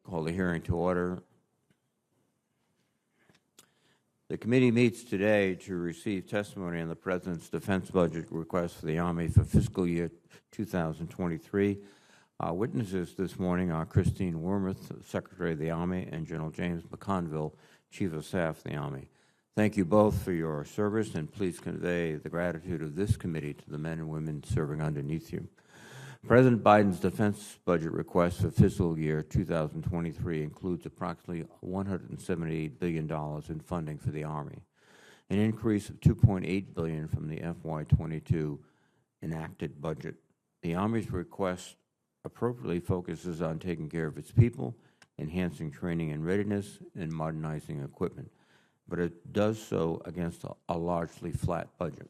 Call the hearing to order. The committee meets today to receive testimony on the President's defense budget request for the Army for fiscal year 2023. Our witnesses this morning are Christine Wormuth, Secretary of the Army, and General James McConville, Chief of Staff of the Army. Thank you both for your service, and please convey the gratitude of this committee to the men and women serving underneath you. President Biden's defense budget request for fiscal year 2023 includes approximately $178 billion in funding for the Army, an increase of $2.8 billion from the FY22 enacted budget. The Army's request appropriately focuses on taking care of its people, enhancing training and readiness, and modernizing equipment, but it does so against a largely flat budget.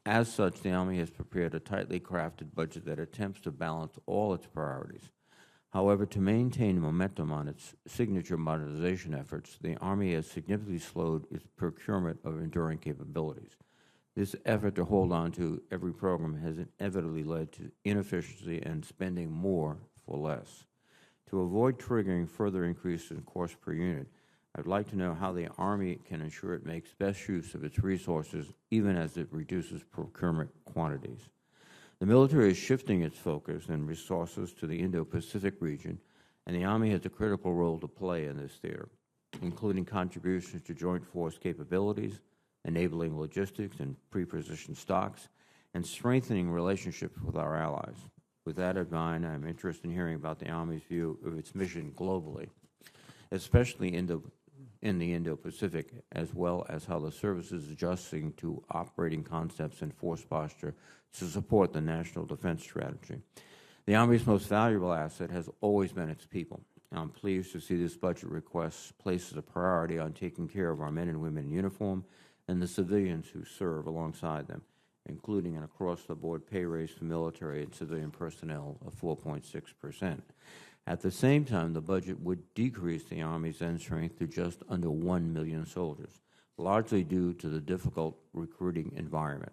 As such, the Army has prepared a tightly crafted budget that attempts to balance all its priorities. However, to maintain momentum on its signature modernization efforts, the Army has significantly slowed its procurement of enduring capabilities. This effort to hold on to every program has inevitably led to inefficiency and spending more for less. To avoid triggering further increases in cost per unit, I'd like to know how the Army can ensure it makes best use of its resources, even as it reduces procurement quantities. The military is shifting its focus and resources to the Indo-Pacific region, and the Army has a critical role to play in this theater, including contributions to joint force capabilities, enabling logistics and pre-positioned stocks, and strengthening relationships with our allies. With that in mind, I'm interested in hearing about the Army's view of its mission globally, especially in the Indo-Pacific, as well as how the service is adjusting to operating concepts and force posture to support the national defense strategy. The Army's most valuable asset has always been its people. I'm pleased to see this budget request places a priority on taking care of our men and women in uniform and the civilians who serve alongside them, including an across-the-board pay raise for military and civilian personnel of 4.6%. At the same time, the budget would decrease the Army's end strength to just under 1 million soldiers, largely due to the difficult recruiting environment.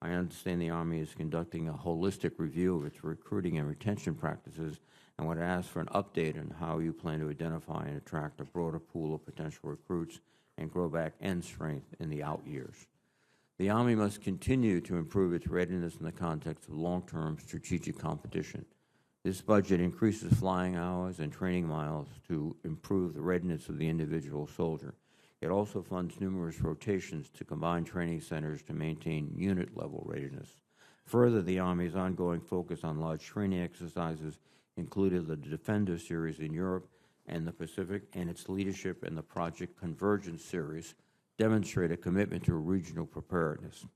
I understand the Army is conducting a holistic review of its recruiting and retention practices and would ask for an update on how you plan to identify and attract a broader pool of potential recruits and grow back end strength in the out years. The Army must continue to improve its readiness in the context of long-term strategic competition. This budget increases flying hours and training miles to improve the readiness of the individual soldier. It also funds numerous rotations to combine training centers to maintain unit-level readiness. Further, the Army's ongoing focus on large training exercises included the Defender series in Europe and the Pacific, and its leadership in the Project Convergence series demonstrate a commitment to regional preparedness.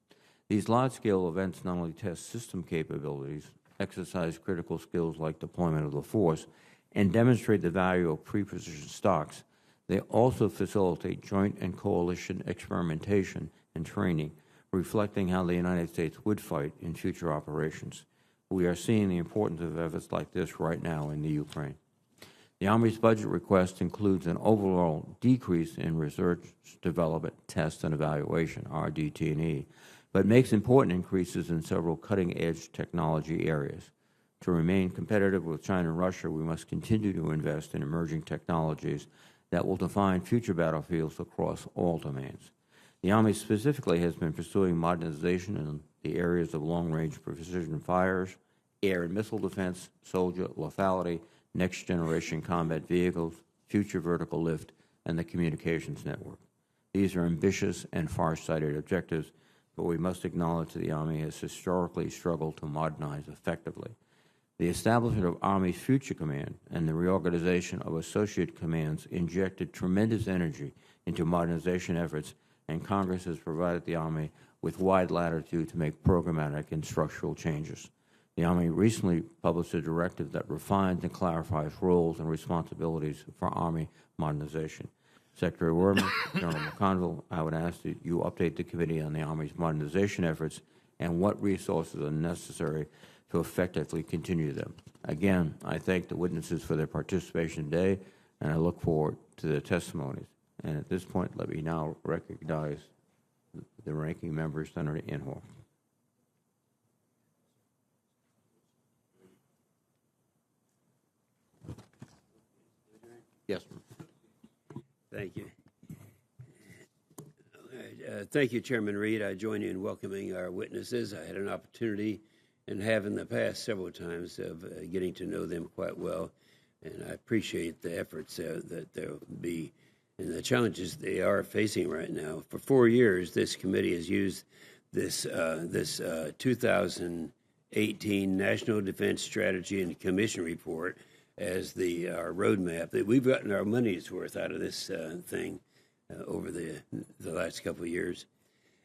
These large-scale events not only test system capabilities, exercise critical skills like deployment of the force, and demonstrate the value of pre-positioned stocks, they also facilitate joint and coalition experimentation and training, reflecting how the United States would fight in future operations. We are seeing the importance of efforts like this right now in the Ukraine. The Army's budget request includes an overall decrease in research, development, test, and evaluation, RDT&E, but makes important increases in several cutting-edge technology areas. To remain competitive with China and Russia, we must continue to invest in emerging technologies that will define future battlefields across all domains. The Army specifically has been pursuing modernization in the areas of long-range precision fires, air and missile defense, soldier lethality, next-generation combat vehicles, future vertical lift, and the communications network. These are ambitious and far-sighted objectives, but we must acknowledge that the Army has historically struggled to modernize effectively. The establishment of Army's Future Command and the reorganization of associate commands injected tremendous energy into modernization efforts, and Congress has provided the Army with wide latitude to make programmatic and structural changes. The Army recently published a directive that refines and clarifies roles and responsibilities for Army modernization. Secretary Wormuth, General McConville, I would ask that you update the committee on the Army's modernization efforts and what resources are necessary to effectively continue them. Again, I thank the witnesses for their participation today, and I look forward to their testimonies. And at this point, let me now recognize the ranking member, Senator Inhofe. Yes, Thank you. Thank you, Chairman Reed. I join you in welcoming our witnesses. I had an opportunity and have in the past several times of getting to know them quite well, and I appreciate the efforts that they'll be and the challenges they are facing right now. For 4 years, this committee has used this 2018 National Defense Strategy and Commission Report as our roadmap. That we've gotten our money's worth out of this thing over the last couple of years.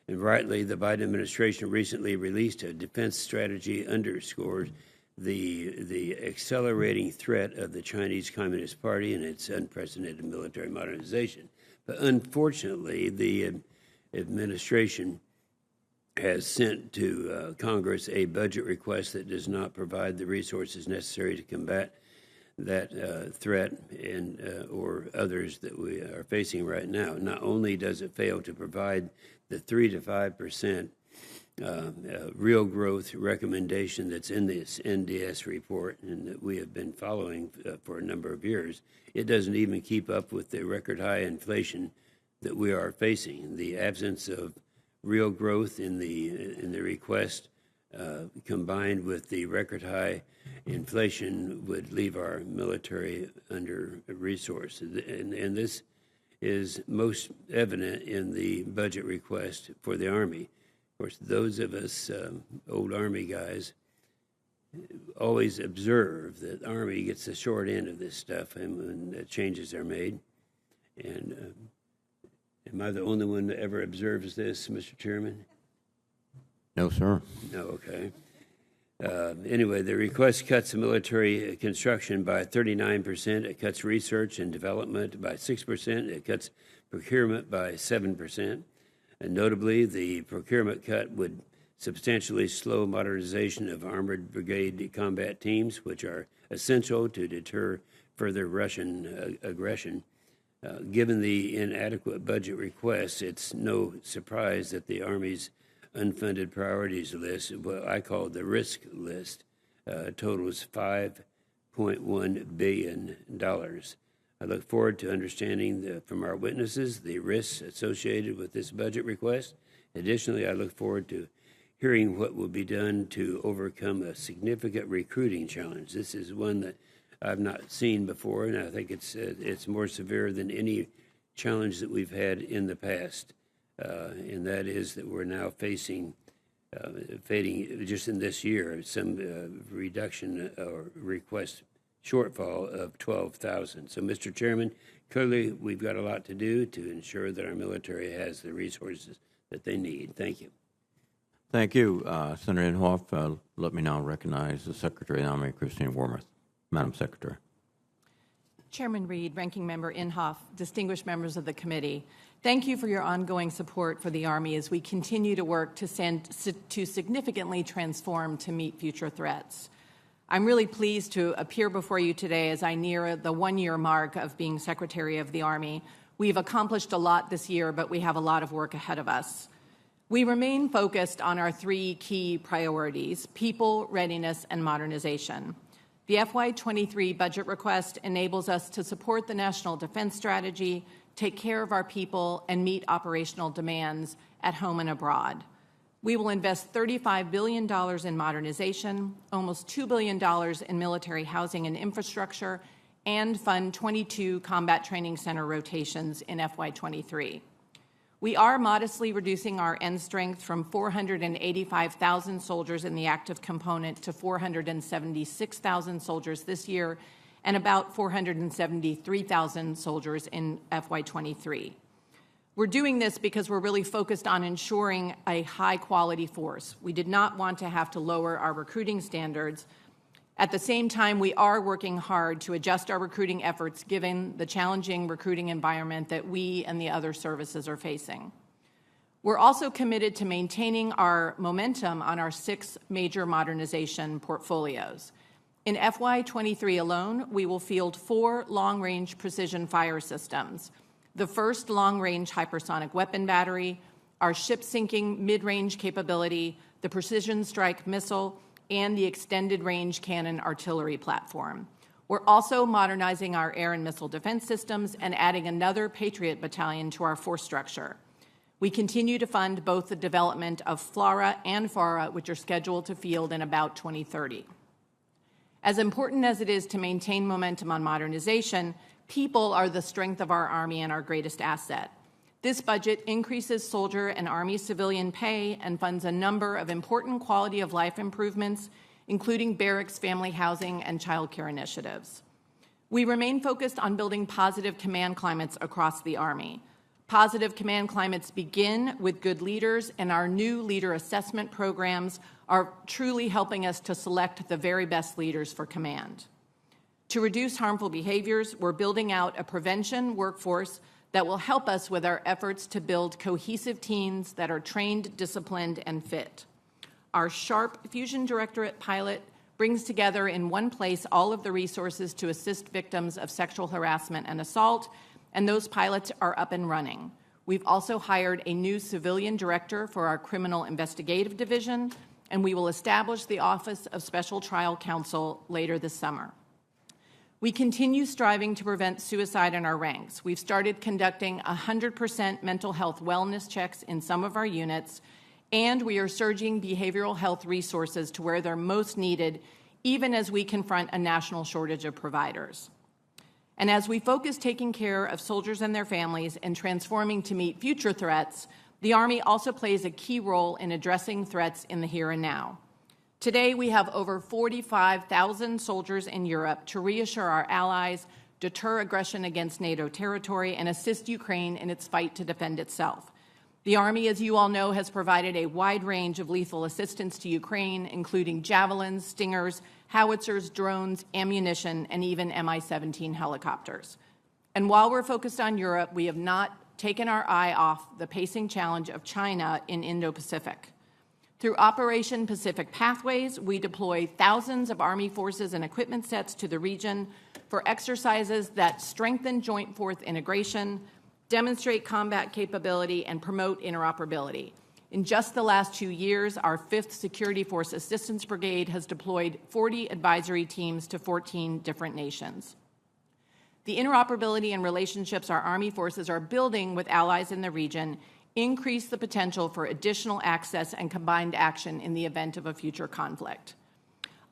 And rightly, the Biden administration recently released a defense strategy underscored the accelerating threat of the Chinese Communist Party and its unprecedented military modernization. But unfortunately, the administration has sent to Congress a budget request that does not provide the resources necessary to combat that threat and or others that we are facing right now. Not only does it fail to provide the 3 to 5% real growth recommendation that's in this NDS report and that we have been following for a number of years, it doesn't even keep up with the record high inflation that we are facing. The absence of real growth in the request combined with the record high inflation would leave our military under-resourced. And this is most evident in the budget request for the Army. Of course, those of us old Army guys always observe that the Army gets the short end of this stuff when changes are made. And am I the only one that ever observes this, Mr. Chairman? No, sir. No, okay. Anyway, the request cuts military construction by 39%. It cuts research and development by 6%. It cuts procurement by 7%. And notably, the procurement cut would substantially slow modernization of armored brigade combat teams, which are essential to deter further Russian aggression. Given the inadequate budget requests, it's no surprise that the Army's unfunded priorities list, what I call the risk list, totals $5.1 billion. I look forward to understanding from our witnesses the risks associated with this budget request. Additionally, I look forward to hearing what will be done to overcome a significant recruiting challenge. This is one that I've not seen before, and I think it's more severe than any challenge that we've had in the past. And that is that we're now facing just in this year, some reduction or request shortfall of 12,000. So, Mr. Chairman, clearly we've got a lot to do to ensure that our military has the resources that they need. Thank you. Thank you, Senator Inhofe. Let me now recognize the Secretary of the Army, Christine Wormuth. Madam Secretary. Chairman Reed, Ranking Member Inhofe, distinguished members of the committee, thank you for your ongoing support for the Army as we continue to work to significantly transform to meet future threats. I'm really pleased to appear before you today as I near the one-year mark of being Secretary of the Army. We've accomplished a lot this year, but we have a lot of work ahead of us. We remain focused on our 3 key priorities: people, readiness, and modernization. The FY23 budget request enables us to support the National Defense Strategy, take care of our people, and meet operational demands at home and abroad. We will invest $35 billion in modernization, almost $2 billion in military housing and infrastructure, and fund 22 combat training center rotations in FY23. We are modestly reducing our end strength from 485,000 soldiers in the active component to 476,000 soldiers this year and about 473,000 soldiers in FY23. We're doing this because we're really focused on ensuring a high-quality force. We did not want to have to lower our recruiting standards. At the same time, we are working hard to adjust our recruiting efforts given the challenging recruiting environment that we and the other services are facing. We're also committed to maintaining our momentum on our 6 major modernization portfolios. In FY23 alone, we will field 4 long-range precision fire systems: the first long-range hypersonic weapon battery, our ship-sinking mid-range capability, the precision strike missile, and the extended range cannon artillery platform. We're also modernizing our air and missile defense systems and adding another Patriot battalion to our force structure. We continue to fund both the development of FLRAA and FARA, which are scheduled to field in about 2030. As important as it is to maintain momentum on modernization, people are the strength of our Army and our greatest asset. This budget increases soldier and Army civilian pay and funds a number of important quality of life improvements, including barracks, family housing, and child care initiatives. We remain focused on building positive command climates across the Army. Positive command climates begin with good leaders, and our new leader assessment programs are truly helping us to select the very best leaders for command. To reduce harmful behaviors, we're building out a prevention workforce that will help us with our efforts to build cohesive teams that are trained, disciplined, and fit. Our SHARP Fusion Directorate pilot brings together in one place all of the resources to assist victims of sexual harassment and assault, and those pilots are up and running. We've also hired a new civilian director for our Criminal Investigative Division, and we will establish the Office of Special Trial Counsel later this summer. We continue striving to prevent suicide in our ranks. We've started conducting 100% mental health wellness checks in some of our units, and we are surging behavioral health resources to where they're most needed, even as we confront a national shortage of providers. And as we focus taking care of soldiers and their families and transforming to meet future threats, the Army also plays a key role in addressing threats in the here and now. Today, we have over 45,000 soldiers in Europe to reassure our allies, deter aggression against NATO territory, and assist Ukraine in its fight to defend itself. The Army, as you all know, has provided a wide range of lethal assistance to Ukraine, including javelins, stingers, howitzers, drones, ammunition, and even Mi-17 helicopters. And while we're focused on Europe, we have not taken our eye off the pacing challenge of China in Indo-Pacific. Through Operation Pacific Pathways, we deploy thousands of Army forces and equipment sets to the region for exercises that strengthen joint force integration, demonstrate combat capability, and promote interoperability. In just the last 2 years, our 5th Security Force Assistance Brigade has deployed 40 advisory teams to 14 different nations. The interoperability and relationships our Army forces are building with allies in the region increase the potential for additional access and combined action in the event of a future conflict.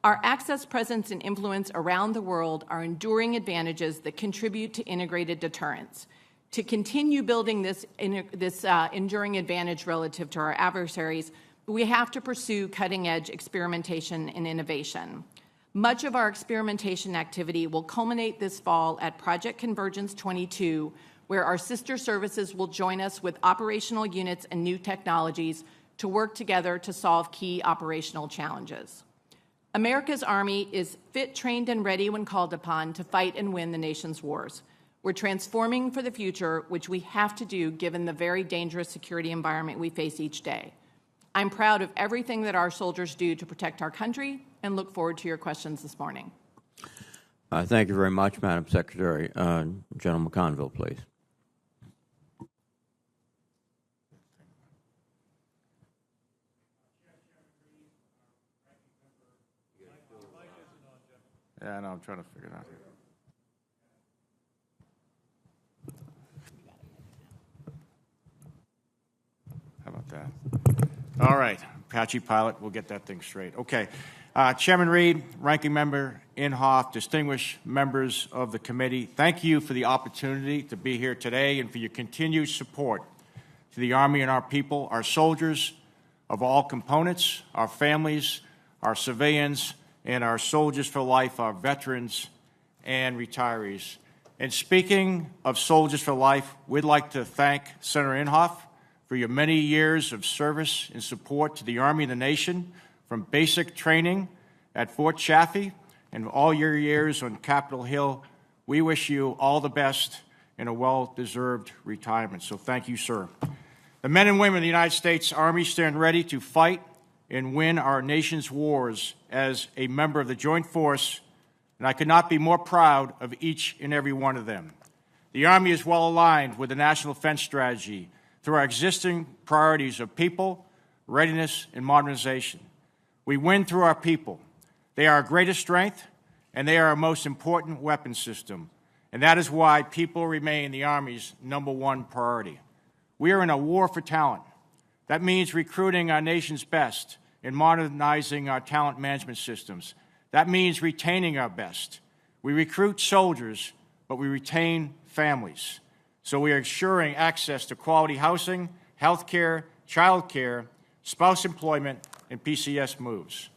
Our access, presence, and influence around the world are enduring advantages that contribute to integrated deterrence. To continue building this enduring advantage relative to our adversaries, we have to pursue cutting-edge experimentation and innovation. Much of our experimentation activity will culminate this fall at Project Convergence 22, where our sister services will join us with operational units and new technologies to work together to solve key operational challenges. America's Army is fit, trained, and ready when called upon to fight and win the nation's wars. We're transforming for the future, which we have to do given the very dangerous security environment we face each day. I'm proud of everything that our soldiers do to protect our country and look forward to your questions this morning. Thank you very much, Madam Secretary. General McConville, please. Yeah, I know, I'm trying to figure it out here. How about that? All right, Apache pilot, we'll get that thing straight. Okay, Chairman Reed, Ranking Member Inhofe, distinguished members of the committee, thank you for the opportunity to be here today and for your continued support to the Army and our people, our soldiers of all components, our families, our civilians, and our soldiers for life, our veterans and retirees. And speaking of soldiers for life, we'd like to thank Senator Inhofe for your many years of service and support to the Army and the nation, from basic training at Fort Chaffee and all your years on Capitol Hill. We wish you all the best and a well-deserved retirement. So thank you, sir. The men and women of the United States Army stand ready to fight and win our nation's wars as a member of the Joint Force, and I could not be more proud of each and every one of them. The Army is well aligned with the National Defense Strategy through our existing priorities of people, readiness, and modernization. We win through our people. They are our greatest strength, and they are our most important weapon system. And that is why people remain the Army's #1 priority. We are in a war for talent. That means recruiting our nation's best and modernizing our talent management systems. That means retaining our best. We recruit soldiers, but we retain families. So we are ensuring access to quality housing, health care, child care, spouse employment, and PCS moves.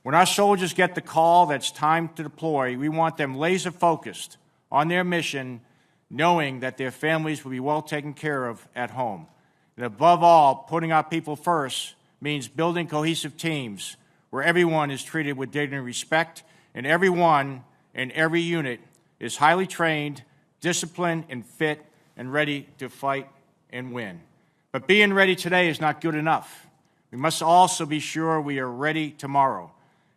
When our soldiers get the call that it's time to deploy, we want them laser-focused on their mission, knowing that their families will be well taken care of at home. And above all, putting our people first means building cohesive teams where everyone is treated with dignity and respect, and everyone in every unit is highly trained, disciplined, and fit, and ready to fight and win. But being ready today is not good enough. We must also be sure we are ready tomorrow.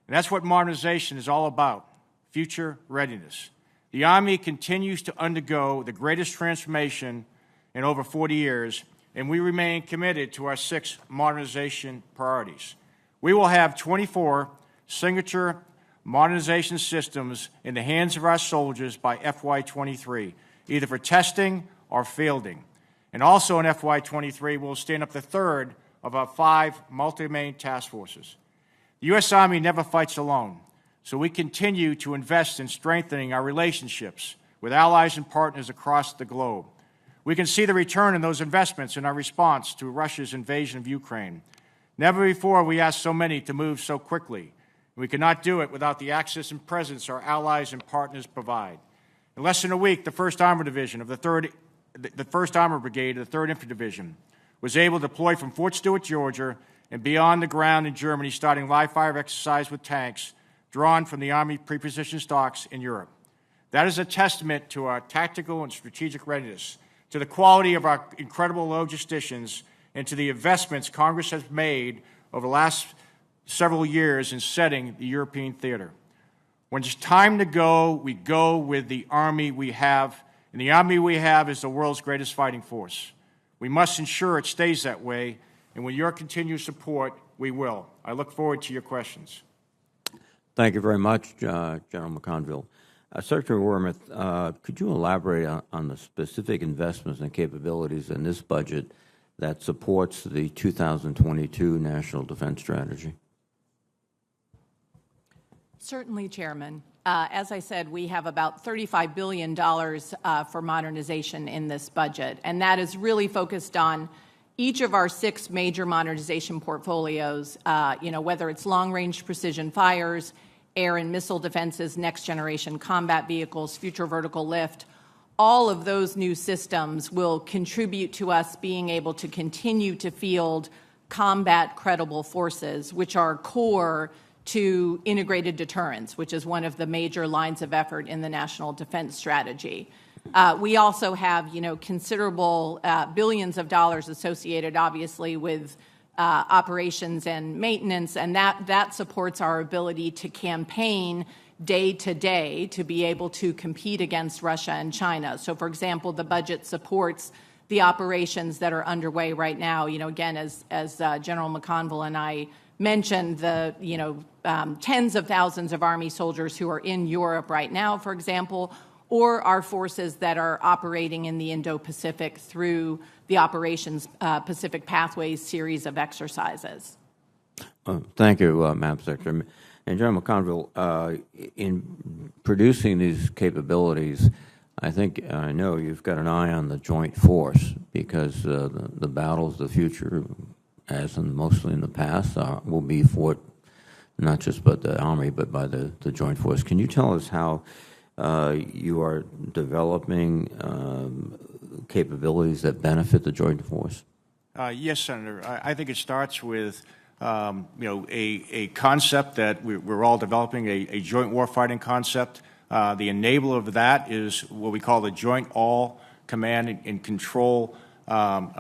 And that's what modernization is all about, future readiness. The Army continues to undergo the greatest transformation in over 40 years, and we remain committed to our 6 modernization priorities. We will have 24 signature modernization systems in the hands of our soldiers by FY23, either for testing or fielding. And also in FY23, we'll stand up the 3rd of our 5 multi-domain task forces. The U.S. Army never fights alone, so we continue to invest in strengthening our relationships with allies and partners across the globe. We can see the return in those investments in our response to Russia's invasion of Ukraine. Never before have we asked so many to move so quickly. We cannot do it without the access and presence our allies and partners provide. In less than a week, the 1st Armored Division of the 1st Armored Brigade of the 3rd Infantry Division was able to deploy from Fort Stewart, Georgia, and beyond the ground in Germany, starting live-fire exercise with tanks drawn from the Army pre-positioned stocks in Europe. That is a testament to our tactical and strategic readiness, to the quality of our incredible logisticians, and to the investments Congress has made over the last several years in setting the European theater. When it's time to go, we go with the Army we have, and the Army we have is the world's greatest fighting force. We must ensure it stays that way, and with your continued support, we will. I look forward to your questions. Thank you very much, General McConville. Secretary Wormuth, could you elaborate on the specific investments and capabilities in this budget that supports the 2022 National Defense Strategy? Certainly, Chairman. As I said, we have about $35 billion for modernization in this budget, and that is really focused on each of our 6 major modernization portfolios, whether it's long-range precision fires, air and missile defenses, next-generation combat vehicles, future vertical lift. All of those new systems will contribute to us being able to continue to field combat-credible forces, which are core to integrated deterrence, which is one of the major lines of effort in the National Defense Strategy. We also have, considerable billions of dollars associated, obviously, with operations and maintenance, and that supports our ability to campaign day to day to be able to compete against Russia and China. So, for example, the budget supports the operations that are underway right now. Again, as General McConville and I mentioned, the tens of thousands of Army soldiers who are in Europe right now, for example, or our forces that are operating in the Indo-Pacific through the Operations Pacific Pathways series of exercises. Thank you, Madam Secretary. And General McConville, in producing these capabilities, I know you've got an eye on the joint force, because the battles of the future, as in mostly in the past, will be fought not just by the Army, but by the joint force. Can you tell us how you are developing capabilities that benefit the joint force? Yes, Senator. I think it starts with a concept that we're all developing, a joint warfighting concept. The enabler of that is what we call the Joint All Command and Control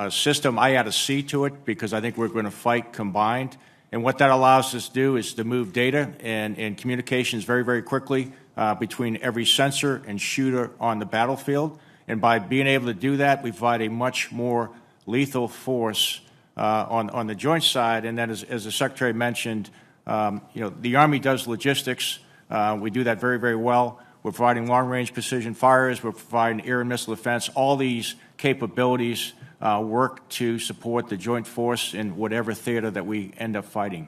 system. I add a C to it because I think we're going to fight combined. And what that allows us to do is to move data and communications very, very quickly between every sensor and shooter on the battlefield. And by being able to do that, we provide a much more lethal force on the joint side. And then, as the Secretary mentioned, the Army does logistics. We do that very, very well. We're providing long-range precision fires. We're providing air and missile defense. All these capabilities work to support the joint force in whatever theater that we end up fighting.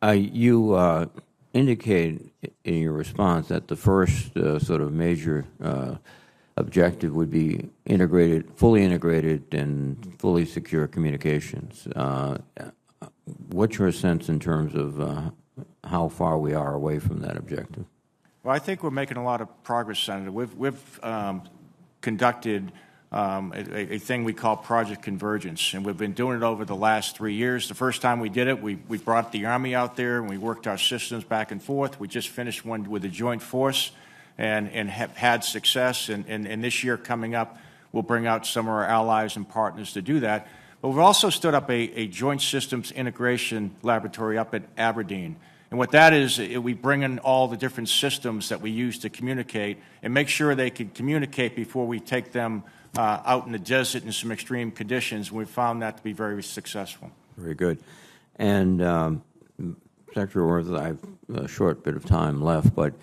You indicated in your response that the first sort of major objective would be fully integrated and fully secure communications. What's your sense in terms of how far we are away from that objective? Well, I think we're making a lot of progress, Senator. We've conducted a thing we call Project Convergence, and we've been doing it over the last 3 years. The first time we did it, we brought the Army out there, and we worked our systems back and forth. We just finished one with the Joint Force and have had success, and this year coming up, we'll bring out some of our allies and partners to do that. But we've also stood up a Joint Systems Integration Laboratory up at Aberdeen. And what that is, we bring in all the different systems that we use to communicate and make sure they can communicate before we take them out in the desert in some extreme conditions. We've found that to be very successful. Very good. And Secretary Worth, I have a short bit of time left, but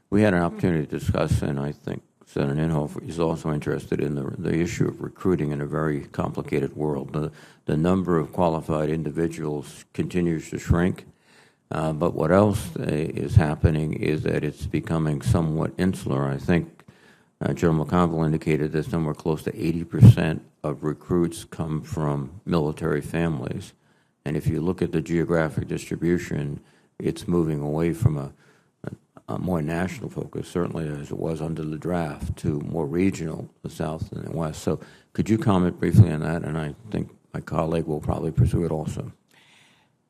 we had an opportunity to discuss, and I think Senator Inhofe is also interested in the issue of recruiting in a very complicated world. The number of qualified individuals continues to shrink. But what else is happening is that it's becoming somewhat insular. I think General McConville indicated that somewhere close to 80% of recruits come from military families. And if you look at the geographic distribution, it's moving away from a more national focus, certainly as it was under the draft, to more regional, the South and the West. So could you comment briefly on that? And I think my colleague will probably pursue it also.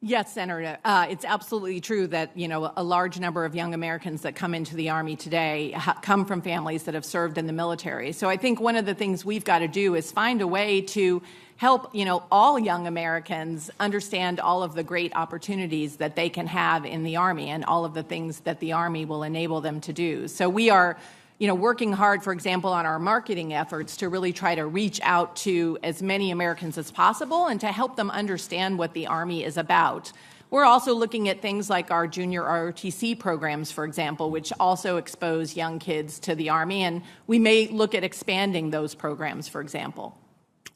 Yes, Senator. It's absolutely true that, a large number of young Americans that come into the Army today come from families that have served in the military. So I think one of the things we've got to do is find a way to help, all young Americans understand all of the great opportunities that they can have in the Army and all of the things that the Army will enable them to do. So we are working hard, for example, on our marketing efforts to really try to reach out to as many Americans as possible and to help them understand what the Army is about. We're also looking at things like our junior ROTC programs, for example, which also expose young kids to the Army, and we may look at expanding those programs, for example.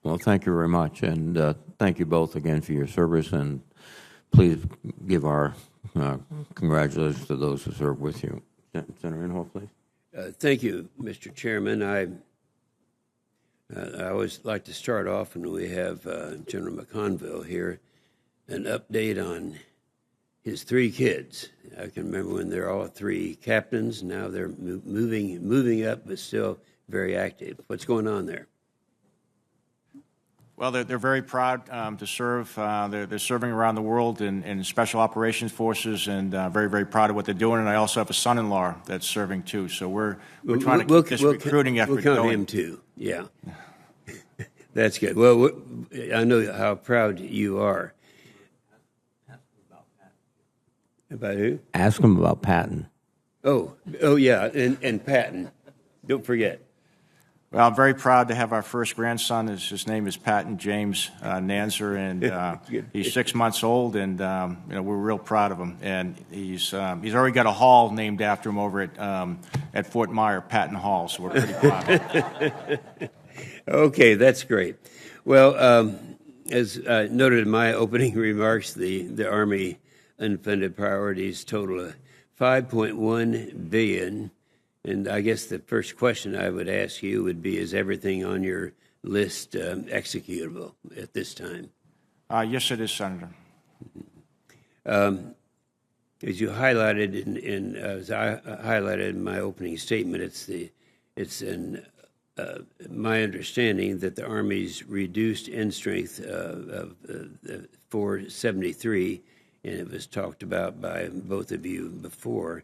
Well, thank you very much, and thank you both again for your service, and please give our congratulations to those who served with you. Senator Inhofe, please. Thank you, Mr. Chairman. I always like to start off when we have General McConville here, an update on his 3 kids. I can remember when they're all 3 captains. Now they're moving up, but still very active. What's going on there? Well, they're very proud to serve. They're serving around the world in Special Operations Forces, and very, very proud of what they're doing. And I also have a son-in-law that's serving too. So we're trying to keep this recruiting effort going. We'll count him too. Yeah, that's good. Well, I know how proud you are. About who? Ask him about Patton. Oh, yeah, and Patton. Don't forget. Well, I'm very proud to have our first grandson. His name is Patton James Nanzer, and he's 6 months old, and we're real proud of him. And he's already got a hall named after him over at Fort Myer, Patton Hall. So we're pretty proud of him. Okay, that's great. Well, as noted in my opening remarks, the Army unfunded priorities total $5.1 billion. And I guess the first question I would ask you would be, is everything on your list executable at this time? Yes, it is, Senator. As you highlighted as I highlighted in my opening statement, it's my understanding that the Army's reduced end strength of 473, and it was talked about by both of you before,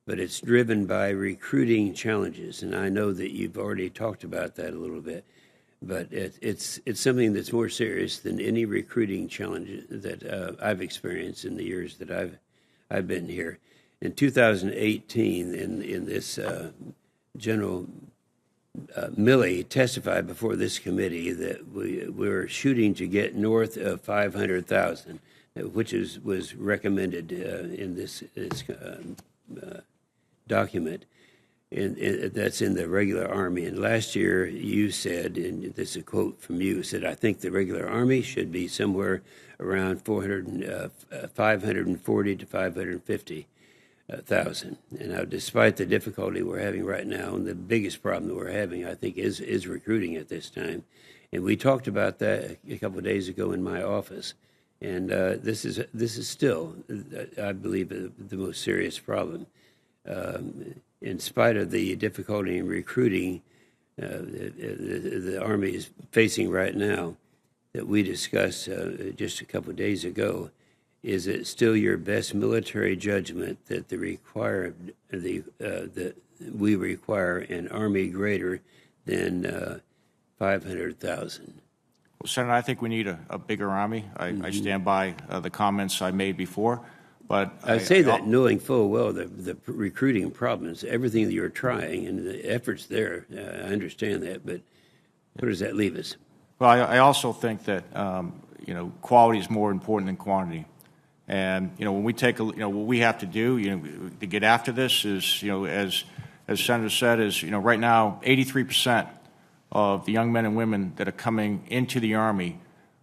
but it's driven by recruiting challenges, and I know that you've already talked about that a little bit. But it's something that's more serious than any recruiting challenge that I've experienced in the years that I've been here. In 2018, in this General Milley testified before this committee that we were shooting to get north of 500,000, which was recommended in this document that's in the regular Army. And last year you said, and this is a quote from you, said, I think the regular Army should be somewhere around 540 to 550,000. And now, despite the difficulty we're having right now, and the biggest problem that we're having, I think, is recruiting at this time. And we talked about that a couple of days ago in my office. And this is still, I believe, the most serious problem. In spite of the difficulty in recruiting the Army is facing right now, that we discussed just a couple of days ago, is it still your best military judgment that we require an Army greater than 500,000? Well, Senator, I think we need a bigger Army. I stand by the comments I made before. But I say that knowing full well the recruiting problems, everything that you're trying, and the efforts there. I understand that, but where does that leave us? Well, I also think that quality is more important than quantity. And when we take what we have to do, to get after this is, as Senator said, is right now 83% of the young men and women that are coming into the Army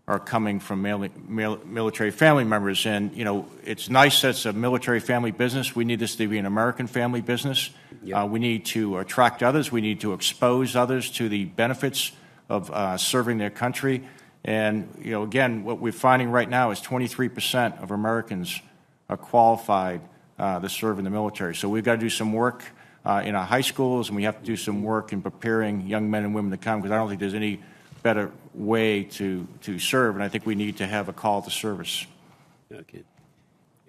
are coming from military family members. And, it's nice that it's a military family business. We need this to be an American family business. Yep. We need to attract others. We need to expose others to the benefits of serving their country. And, again, what we're finding right now is 23% of Americans are qualified to serve in the military. So we've got to do some work in our high schools, and we have to do some work in preparing young men and women to come, because I don't think there's any better way to serve, and I think we need to have a call to service. Okay.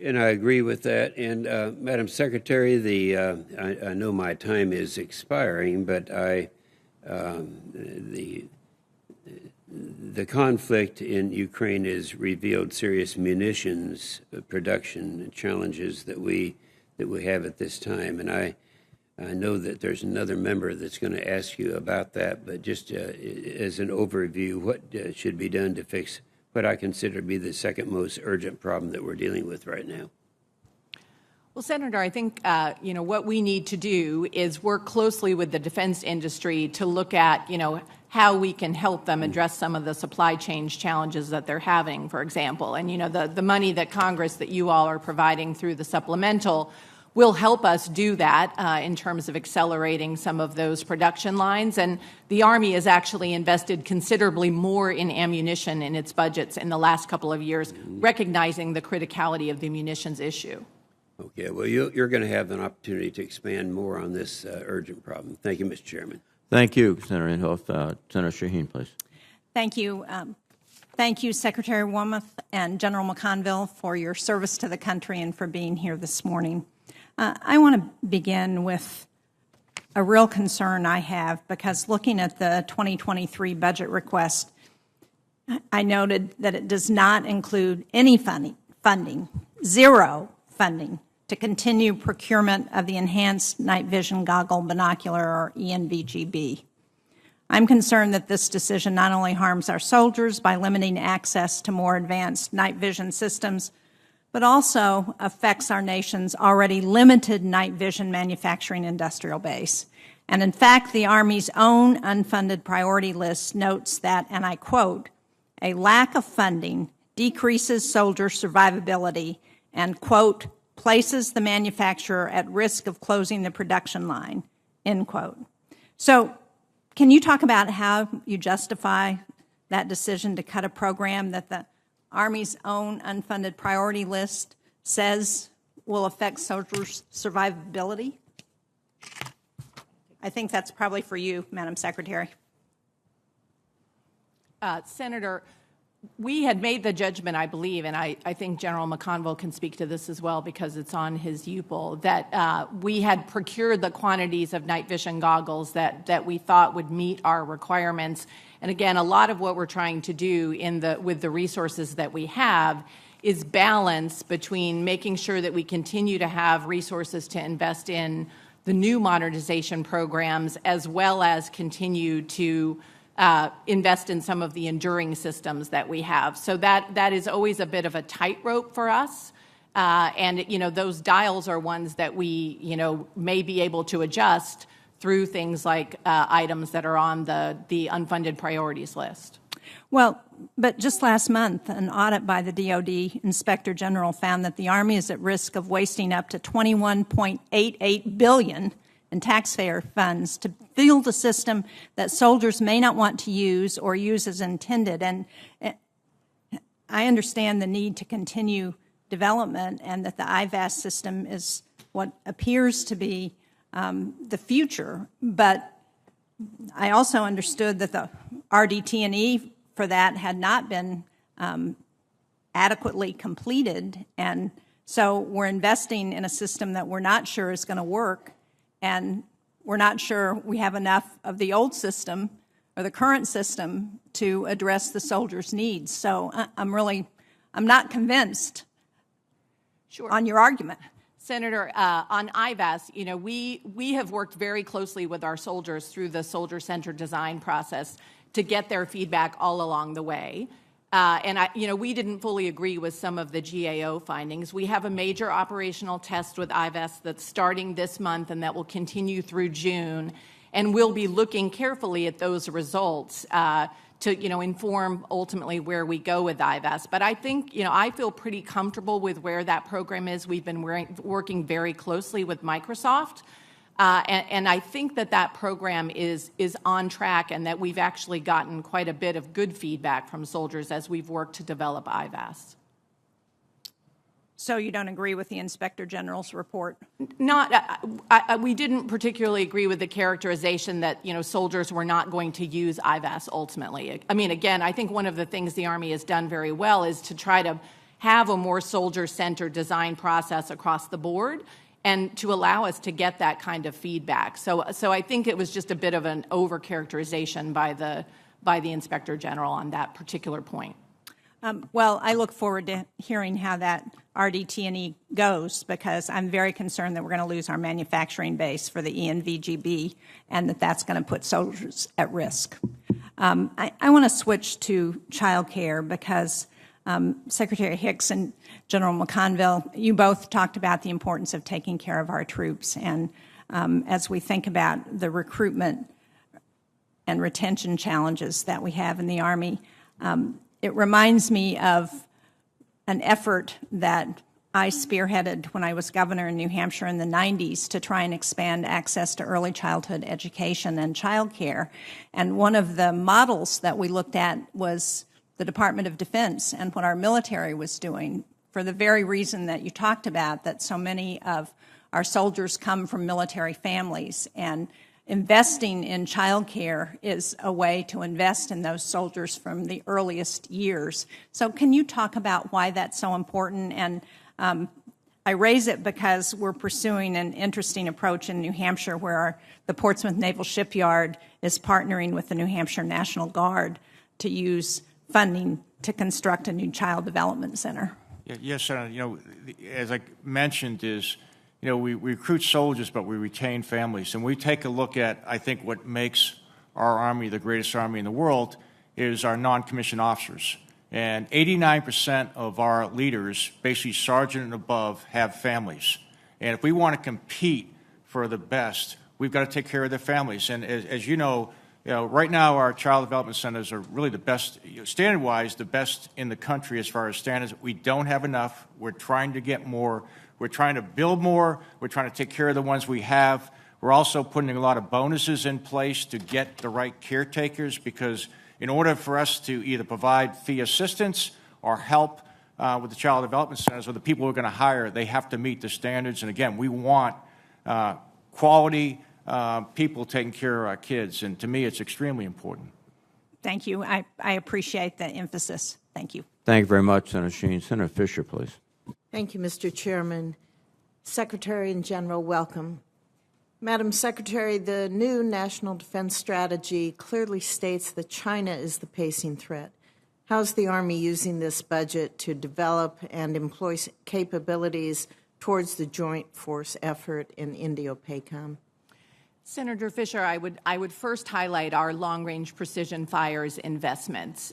And I agree with that. And Madam Secretary, I know my time is expiring, but the conflict in Ukraine has revealed serious munitions production challenges that we have at this time, and I know that there's another member that's going to ask you about that, but just as an overview, what should be done to fix what I consider to be the second most urgent problem that we're dealing with right now? Well, Senator, I think what we need to do is work closely with the defense industry to look at how we can help them address some of the supply chain challenges that they're having, for example. And the money that Congress, that you all are providing through the supplemental, will help us do that in terms of accelerating some of those production lines. And the Army has actually invested considerably more in ammunition in its budgets in the last couple of years, recognizing the criticality of the munitions issue. Okay, well, you're going to have an opportunity to expand more on this urgent problem. Thank you, Mr. Chairman. Thank you, Senator Inhofe. Senator Shaheen, please. Thank you. Thank you, Secretary Womath and General McConville, for your service to the country and for being here this morning. I want to begin with a real concern I have, because looking at the 2023 budget request, I noted that it does not include any funding, zero funding, to continue procurement of the Enhanced Night Vision Goggle Binocular, or ENVGB. I'm concerned that this decision not only harms our soldiers by limiting access to more advanced night vision systems, but also affects our nation's already limited night vision manufacturing industrial base. And in fact, the Army's own unfunded priority list notes that, and I quote, "A lack of funding decreases soldier survivability and, quote, places the manufacturer at risk of closing the production line," end quote. So can you talk about how you justify that decision to cut a program that the Army's own unfunded priority list says will affect soldiers' survivability? I think that's probably for you, Madam Secretary. Senator, we had made the judgment, I believe, and I think General McConville can speak to this as well because it's on his UPL, that we had procured the quantities of night vision goggles that we thought would meet our requirements. And again, a lot of what we're trying to do with the resources that we have is balance between making sure that we continue to have resources to invest in the new modernization programs, as well as continue to invest in some of the enduring systems that we have. So that is always a bit of a tightrope for us. And, those dials are ones that we, may be able to adjust through things like items that are on the unfunded priorities list. Well, but just last month, an audit by the DoD Inspector General found that the Army is at risk of wasting up to $21.88 billion in taxpayer funds to field a system that soldiers may not want to use or use as intended. And I understand the need to continue development and that the IVAS system is what appears to be the future. But I also understood that the RDT&E for that had not been adequately completed. And so we're investing in a system that we're not sure is going to work. And we're not sure we have enough of the old system or the current system to address the soldiers' needs. So I'm not convinced on your argument. Senator, on IVAS, we have worked very closely with our soldiers through the soldier-centered design process to get their feedback all along the way. And we didn't fully agree with some of the GAO findings. We have a major operational test with IVAS that's starting this month and that will continue through June. And we'll be looking carefully at those results to inform ultimately where we go with IVAS. But I think, I feel pretty comfortable with where that program is. We've been working very closely with Microsoft. And I think that program is on track and that we've actually gotten quite a bit of good feedback from soldiers as we've worked to develop IVAS. So you don't agree with the Inspector General's report? We didn't particularly agree with the characterization that, soldiers were not going to use IVAS ultimately. I mean, again, I think one of the things the Army has done very well is to try to have a more soldier-centered design process across the board and to allow us to get that kind of feedback. So I think it was just a bit of an overcharacterization by the Inspector General on that particular point. Well, I look forward to hearing how that RDT&E goes because I'm very concerned that we're going to lose our manufacturing base for the ENVGB and that's going to put soldiers at risk. I want to switch to child care because Secretary Hicks and General McConville, you both talked about the importance of taking care of our troops. And as we think about the recruitment and retention challenges that we have in the Army, it reminds me of an effort that I spearheaded when I was governor in New Hampshire in the 90s to try and expand access to early childhood education and child care. And one of the models that we looked at was the Department of Defense and what our military was doing for the very reason that you talked about, that so many of our soldiers come from military families. And investing in child care is a way to invest in those soldiers from the earliest years. So can you talk about why that's so important? And I raise it because we're pursuing an interesting approach in New Hampshire where the Portsmouth Naval Shipyard is partnering with the New Hampshire National Guard to use funding to construct a new child development center. Yes, Senator. As I mentioned is, we recruit soldiers, but we retain families. And we take a look at, I think, what makes our Army the greatest Army in the world is our non-commissioned officers. And 89% of our leaders, basically sergeant and above, have families. And if we want to compete for the best, we've got to take care of their families. And as you know, right now our child development centers are really the best, standard-wise, the best in the country as far as standards. We don't have enough. We're trying to get more. We're trying to build more. We're trying to take care of the ones we have. We're also putting a lot of bonuses in place to get the right caretakers because in order for us to either provide fee assistance or help with the child development centers or the people we're going to hire, they have to meet the standards. And again, we want quality people taking care of our kids. And to me, it's extremely important. Thank you. I appreciate the emphasis. Thank you. Thank you very much, Senator Sheen. Senator Fisher, please. Thank you, Mr. Chairman. Secretary and General, welcome. Madam Secretary, the new National Defense Strategy clearly states that China is the pacing threat. How's the Army using this budget to develop and employ capabilities towards the joint force effort in Indo-PACOM? Senator Fisher, I would first highlight our long-range precision fires investments,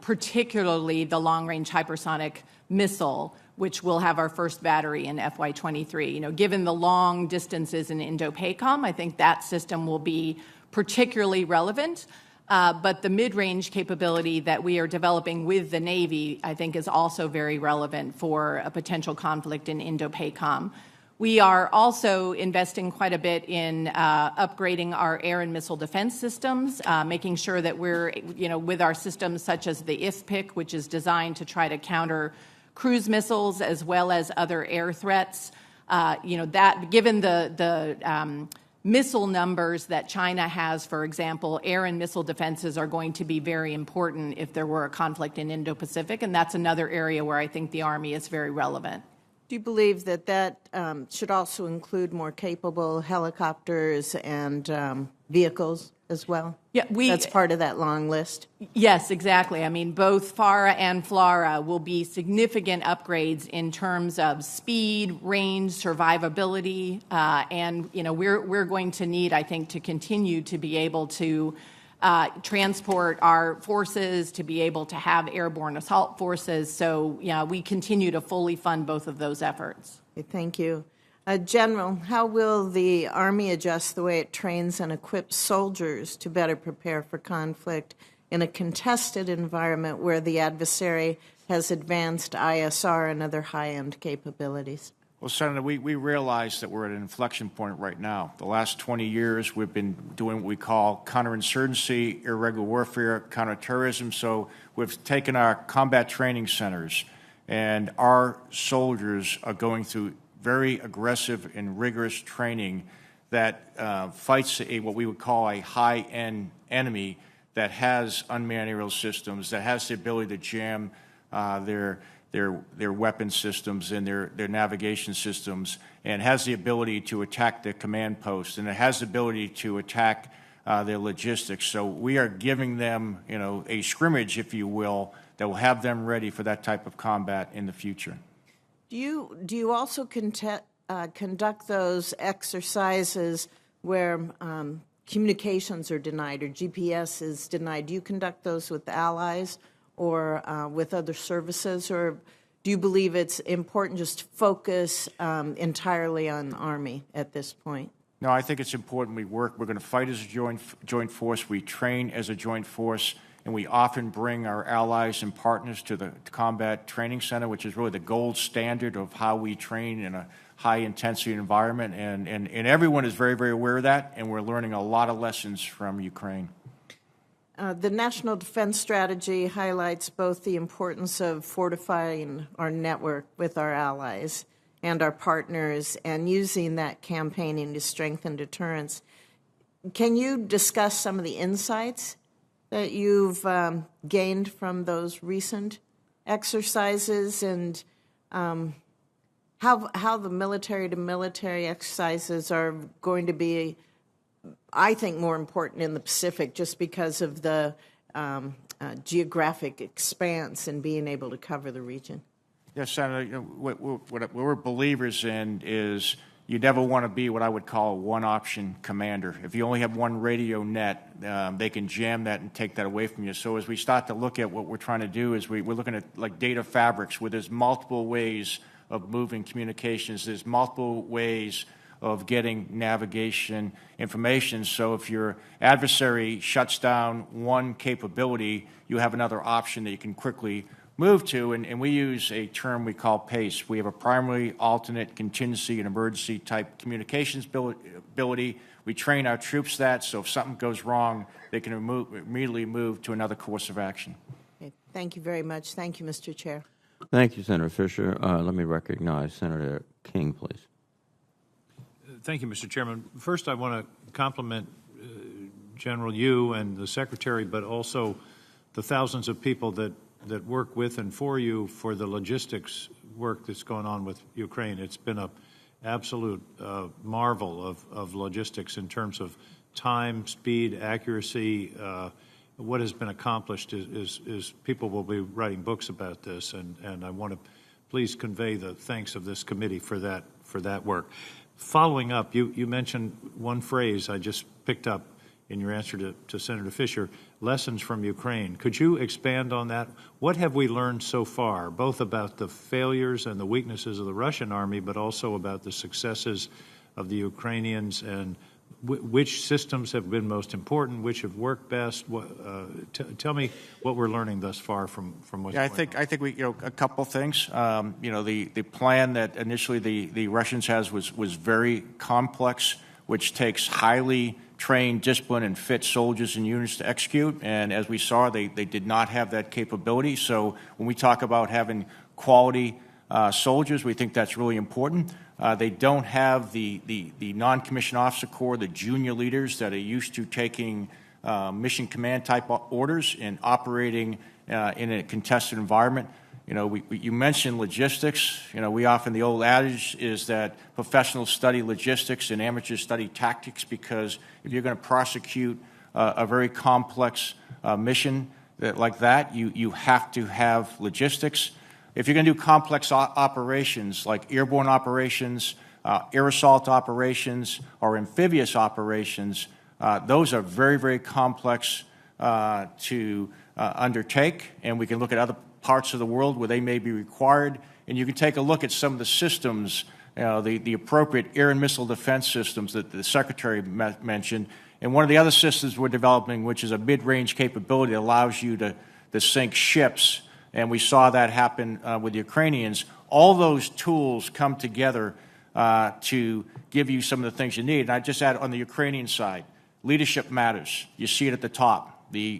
particularly the long-range hypersonic missile, which will have our first battery in FY23. Given the long distances in Indo-PACOM, I think that system will be particularly relevant. But the mid-range capability that we are developing with the Navy, I think, is also very relevant for a potential conflict in Indo-PACOM. We are also investing quite a bit in upgrading our air and missile defense systems, making sure that we're, with our systems such as the IFPC, which is designed to try to counter cruise missiles as well as other air threats. That given the missile numbers that China has, for example, air and missile defenses are going to be very important if there were a conflict in Indo-Pacific, and that's another area where I think the Army is very relevant. Do you believe that should also include more capable helicopters and vehicles as well? Yeah, that's part of that long list. Yes, exactly. I mean, both FARA and FLRAA will be significant upgrades in terms of speed, range, survivability, and we're going to need, I think, to continue to be able to transport our forces, to be able to have airborne assault forces. So, we continue to fully fund both of those efforts. Okay, thank you. General, how will the Army adjust the way it trains and equips soldiers to better prepare for conflict in a contested environment where the adversary has advanced ISR and other high-end capabilities? Well, Senator, we realize that we're at an inflection point right now. The last 20 years, we've been doing what we call counterinsurgency, irregular warfare, counterterrorism. So we've taken our combat training centers, and our soldiers are going through very aggressive and rigorous training that fights what we would call a high-end enemy that has unmanned aerial systems, that has the ability to jam their weapon systems and their navigation systems, and has the ability to attack the command post, and it has the ability to attack their logistics. So we are giving them, a scrimmage, if you will, that will have them ready for that type of combat in the future. Do you also conduct those exercises where communications are denied or GPS is denied? Do you conduct those with allies or with other services, or do you believe it's important just to focus entirely on the Army at this point? No, I think it's important we work. We're going to fight as a joint force. We train as a joint force, and we often bring our allies and partners to the Combat Training Center, which is really the gold standard of how we train in a high-intensity environment. And everyone is very, very aware of that, and we're learning a lot of lessons from Ukraine. The National Defense Strategy highlights both the importance of fortifying our network with our allies and our partners and using that campaigning to strengthen deterrence. Can you discuss some of the insights that you've gained from those recent exercises and how the military-to-military exercises are going to be, I think, more important in the Pacific just because of the geographic expanse and being able to cover the region? Yes, Senator, what we're believers in is you never want to be what I would call a one-option commander. If you only have one radio net, they can jam that and take that away from you. So as we start to look at what we're trying to do is we're looking at like data fabrics where there's multiple ways of moving communications. There's multiple ways of getting navigation information. So if your adversary shuts down one capability, you have another option that you can quickly move to, and we use a term we call PACE. We have a primary, alternate, contingency, and emergency type communications ability. We train our troops that, so if something goes wrong, they can immediately move to another course of action. Okay. Thank you very much. Thank you, Mr. Chair. Thank you, Senator Fisher. Let me recognize Senator King, please. Thank you, Mr. Chairman. First, I want to compliment General Yu and the Secretary, but also the thousands of people that work with and for you for the logistics work that's going on with Ukraine. It's been an absolute marvel of logistics in terms of time, speed, accuracy. What has been accomplished is people will be writing books about this, and I want to please convey the thanks of this committee for that work. Following up, you mentioned one phrase I just picked up in your answer to Senator Fisher, lessons from Ukraine. Could you expand on that? What have we learned so far, both about the failures and the weaknesses of the Russian army, but also about the successes of the Ukrainians, and which systems have been most important, which have worked best? Tell me what we're learning thus far from what's going on. I think we, a couple things. The plan that initially the Russians has was very complex, which takes highly trained, disciplined, and fit soldiers and units to execute. And as we saw, they did not have that capability. So when we talk about having quality soldiers, we think that's really important. They don't have the non-commissioned officer corps, the junior leaders that are used to taking mission command type orders and operating in a contested environment. You mentioned logistics. We often, the old adage is that professionals study logistics and amateurs study tactics, because if you're going to prosecute a very complex mission like that, you have to have logistics. If you're going to do complex operations like airborne operations, air assault operations, or amphibious operations, those are very, very complex to undertake, and we can look at other parts of the world where they may be required, and you can take a look at some of the systems, the appropriate air and missile defense systems that the Secretary mentioned, and one of the other systems we're developing, which is a mid-range capability that allows you to sink ships, and we saw that happen with the Ukrainians. All those tools come together to give you some of the things you need. And I just add on the Ukrainian side, leadership matters. You see it at the top. The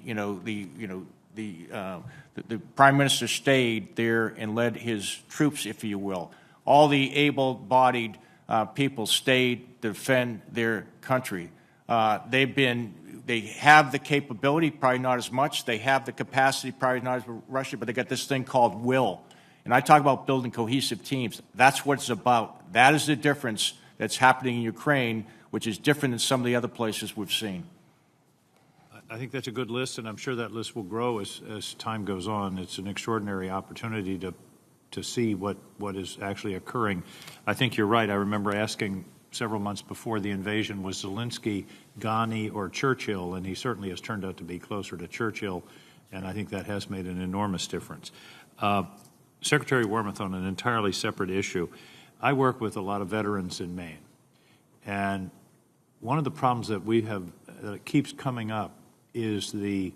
Prime Minister stayed there and led his troops, if you will. All the able-bodied people stayed to defend their country. They have the capability, probably not as much. They have the capacity, probably not as Russia, but they got this thing called will. And I talk about building cohesive teams. That's what it's about. That is the difference that's happening in Ukraine, which is different than some of the other places we've seen. I think that's a good list, and I'm sure that list will grow as time goes on. It's an extraordinary opportunity to see what is actually occurring. I think you're right. I remember asking several months before the invasion, was Zelensky, Ghani, or Churchill? And he certainly has turned out to be closer to Churchill, and I think that has made an enormous difference. Secretary Wormuth, on an entirely separate issue, I work with a lot of veterans in Maine, and one of the problems that we have that keeps coming up is the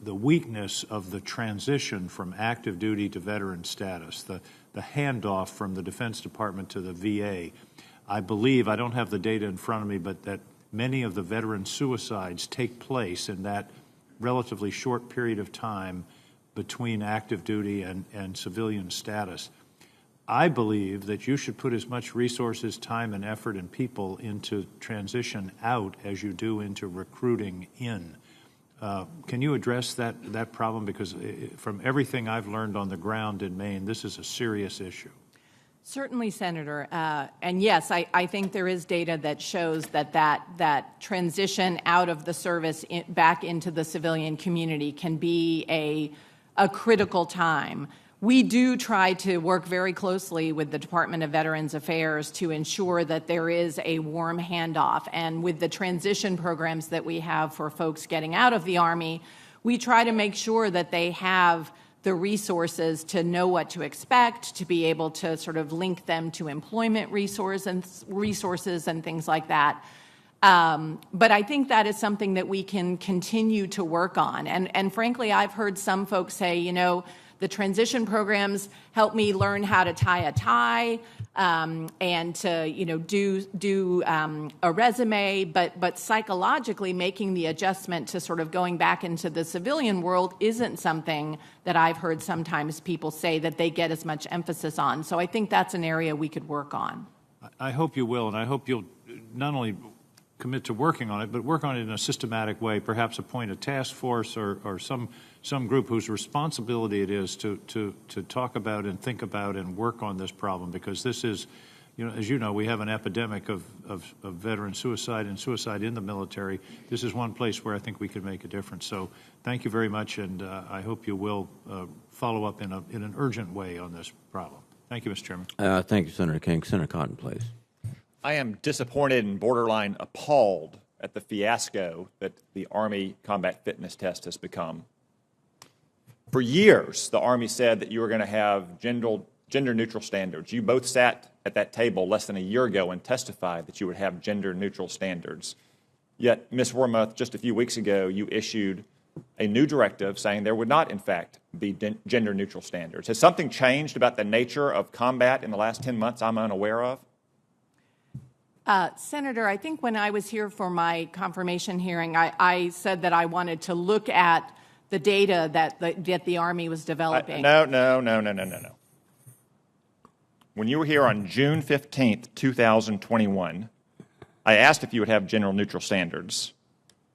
weakness of the transition from active duty to veteran status, the handoff from the Defense Department to the VA. I believe, I don't have the data in front of me, but that many of the veteran suicides take place in that relatively short period of time between active duty and civilian status. I believe that you should put as much resources, time, and effort and people into transition out as you do into recruiting in. Can you address that problem? Because from everything I've learned on the ground in Maine, this is a serious issue. Certainly, Senator. And yes, I think there is data that shows that transition out of the service back into the civilian community can be a critical time. We do try to work very closely with the Department of Veterans Affairs to ensure that there is a warm handoff. And with the transition programs that we have for folks getting out of the Army, we try to make sure that they have the resources to know what to expect, to be able to sort of link them to employment resources and things like that. But I think that is something that we can continue to work on. And frankly, I've heard some folks say, the transition programs help me learn how to tie a tie and to do a resume, but psychologically making the adjustment to sort of going back into the civilian world isn't something that I've heard sometimes people say that they get as much emphasis on. So I think that's an area we could work on. I hope you will, and I hope you'll not only commit to working on it, but work on it in a systematic way, perhaps appoint a task force or some group whose responsibility it is to talk about and think about and work on this problem, because this is, as you know, we have an epidemic of veteran suicide and suicide in the military. This is one place where I think we could make a difference. So thank you very much, and I hope you will follow up in an urgent way on this problem. Thank you, Mr. Chairman. Thank you, Senator King. Senator Cotton, please. I am disappointed and borderline appalled at the fiasco that the Army combat fitness test has become. For years, the Army said that you were going to have gender-neutral standards. You both sat at that table less than a year ago and testified that you would have gender-neutral standards. Yet, Ms. Wormuth, just a few weeks ago, you issued a new directive saying there would not, in fact, be gender-neutral standards. Has something changed about the nature of combat in the last 10 months I'm unaware of? Senator, I think when I was here for my confirmation hearing, I said that I wanted to look at the data that the Army was developing. No. When you were here on June 15th, 2021, I asked if you would have gender-neutral standards.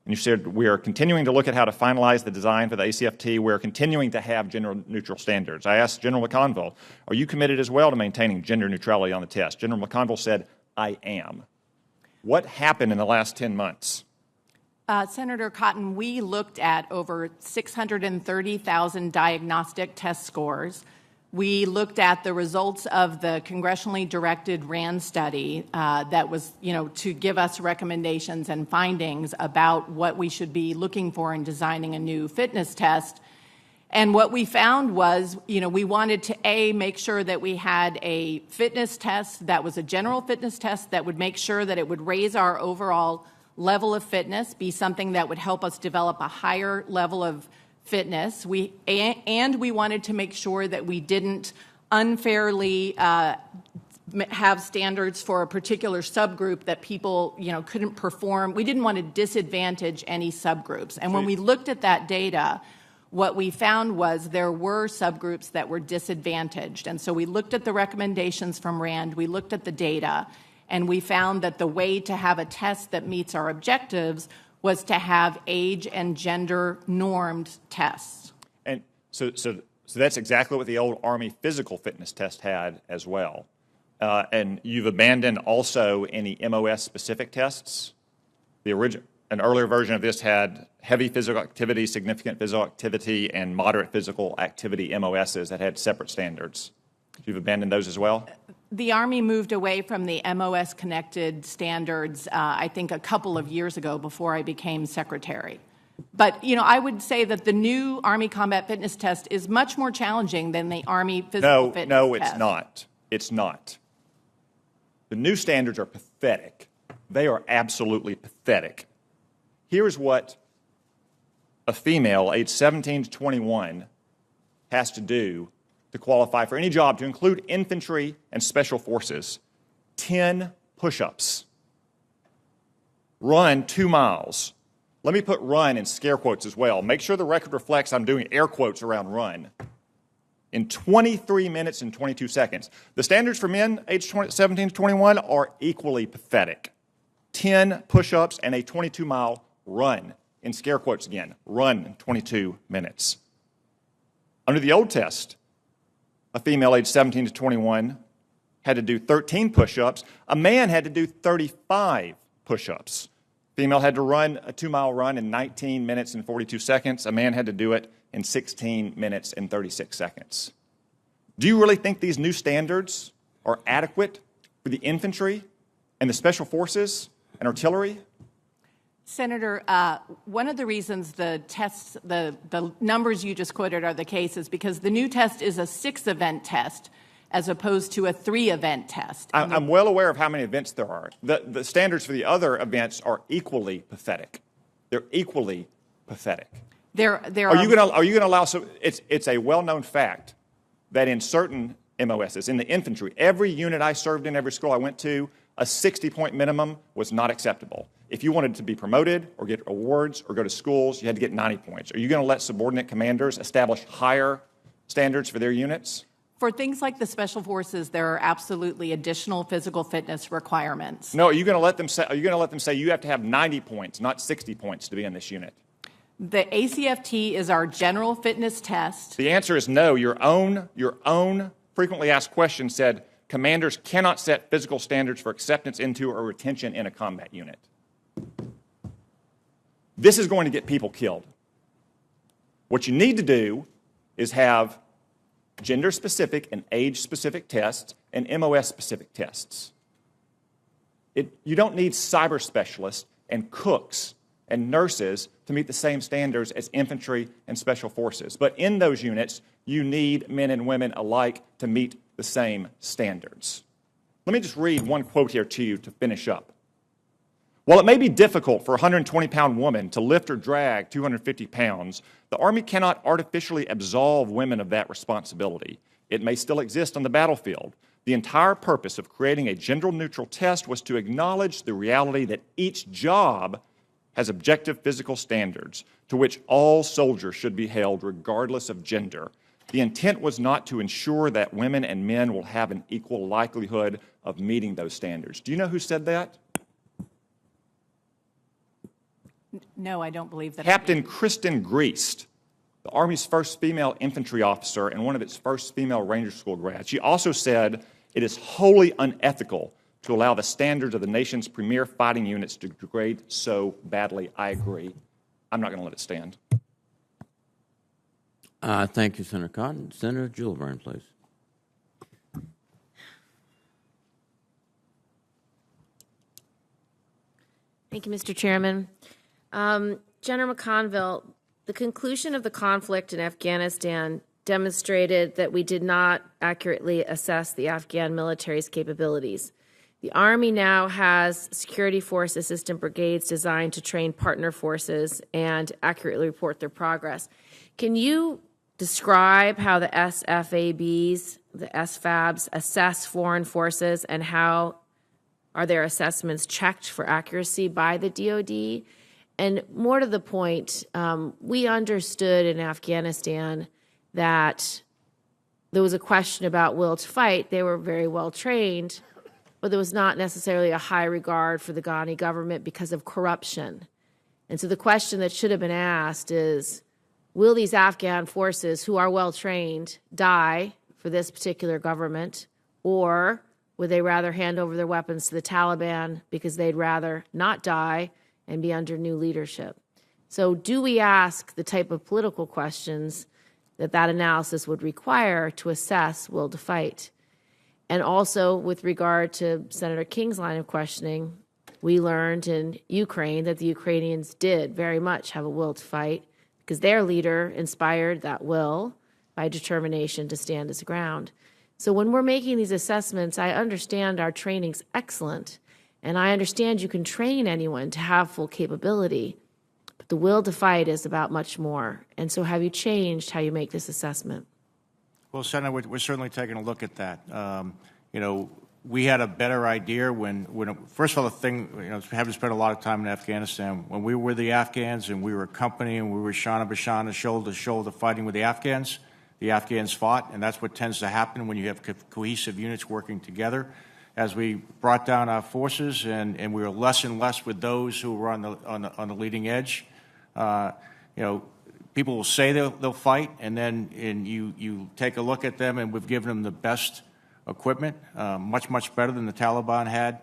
And you said, we are continuing to look at how to finalize the design for the ACFT. We're continuing to have gender-neutral standards. I asked General McConville, are you committed as well to maintaining gender neutrality on the test? General McConville said, I am. What happened in the last 10 months? Senator Cotton, we looked at over 630,000 diagnostic test scores. We looked at the results of the congressionally directed RAND study that was, to give us recommendations and findings about what we should be looking for in designing a new fitness test. And what we found was, we wanted to, make sure that we had a fitness test that was a general fitness test that would make sure that it would raise our overall level of fitness, be something that would help us develop a higher level of fitness. We wanted to make sure that we didn't unfairly have standards for a particular subgroup that people, couldn't perform. We didn't want to disadvantage any subgroups. And when we looked at that data, what we found was there were subgroups that were disadvantaged. And so we looked at the recommendations from RAND, we looked at the data, and we found that the way to have a test that meets our objectives was to have age and gender normed tests. And so that's exactly what the old Army physical fitness test had as well. And you've abandoned also any MOS specific tests. An earlier version of this had heavy physical activity, significant physical activity, and moderate physical activity MOSs that had separate standards. You've abandoned those as well? The Army moved away from the MOS connected standards, I think, a couple of years ago before I became secretary. But, I would say that the new Army Combat Fitness Test is much more challenging than the Army Physical Fitness Test. No, it's not. It's not. The new standards are pathetic. They are absolutely pathetic. Here's what a female aged 17 to 21 has to do to qualify for any job, to include infantry and special forces. 10 push-ups. Run 2 miles. Let me put run in scare quotes as well. Make sure the record reflects I'm doing air quotes around run. In 23 minutes and 22 seconds. The standards for men aged 17 to 21 are equally pathetic. 10 push-ups and a 22-mile run. In scare quotes again, run in 22 minutes. Under the old test, a female aged 17 to 21 had to do 13 push-ups. A man had to do 35 push-ups. Female had to run a 2-mile run in 19 minutes and 42 seconds. A man had to do it in 16 minutes and 36 seconds. Do you really think these new standards are adequate for the infantry and the special forces and artillery? Senator, one of the reasons the tests, the numbers you just quoted are the case is because the new test is a 6-event test as opposed to a 3-event test. I'm well aware of how many events there are. The standards for the other events are equally pathetic. They're equally pathetic. Are you going to allow? So it's a well-known fact that in certain MOSs, in the infantry, every unit I served in, every school I went to, a 60-point minimum was not acceptable. If you wanted to be promoted or get awards or go to schools, you had to get 90 points. Are you going to let subordinate commanders establish higher standards for their units? For things like the special forces, there are absolutely additional physical fitness requirements. No, are you going to let them say you have to have 90 points, not 60 points to be in this unit? The ACFT is our general fitness test. The answer is no. Your own frequently asked question said commanders cannot set physical standards for acceptance into or retention in a combat unit. This is going to get people killed. What you need to do is have gender-specific and age-specific tests, and MOS-specific tests. You don't need cyber specialists and cooks and nurses to meet the same standards as infantry and special forces. But in those units, you need men and women alike to meet the same standards. Let me just read one quote here to you to finish up. While it may be difficult for a 120-pound woman to lift or drag 250 pounds, the Army cannot artificially absolve women of that responsibility. It may still exist on the battlefield. The entire purpose of creating a gender-neutral test was to acknowledge the reality that each job has objective physical standards to which all soldiers should be held regardless of gender. The intent was not to ensure that women and men will have an equal likelihood of meeting those standards. Do you know who said that? No, I don't believe that. Captain Kristen Griest, the Army's first female infantry officer and one of its first female Ranger School grads. She also said, "It is wholly unethical to allow the standards of the nation's premier fighting units to degrade so badly." I agree. I'm not going to let it stand. Thank you, Senator Cotton. Senator Gillibrand, please. Thank you, Mr. Chairman. General McConville, the conclusion of the conflict in Afghanistan demonstrated that we did not accurately assess the Afghan military's capabilities. The Army now has security force assistant brigades designed to train partner forces and accurately report their progress. Can you describe how the SFABs, the SFABs, assess foreign forces, and how are their assessments checked for accuracy by the DoD? And more to the point, we understood in Afghanistan that there was a question about will to fight. They were very well trained, but there was not necessarily a high regard for the Ghani government because of corruption. And so the question that should have been asked is, will these Afghan forces who are well trained die for this particular government, or would they rather hand over their weapons to the Taliban because they'd rather not die and be under new leadership? So do we ask the type of political questions that analysis would require to assess will to fight? And also, with regard to Senator King's line of questioning, we learned in Ukraine that the Ukrainians did very much have a will to fight because their leader inspired that will by determination to stand his ground. So when we're making these assessments, I understand our training's excellent, and I understand you can train anyone to have full capability, but the will to fight is about much more. And so have you changed how you make this assessment? Well, Senator, we're certainly taking a look at that. We had a better idea when first of all, the thing, we haven't spent a lot of time in Afghanistan. When we were the Afghans and we were a company and we were shana b'shana, shoulder to shoulder, fighting with the Afghans fought, and that's what tends to happen when you have cohesive units working together. As we brought down our forces and we were less and less with those who were on the leading edge, people will say they'll fight, and then you take a look at them, and we've given them the best equipment, much better than the Taliban had.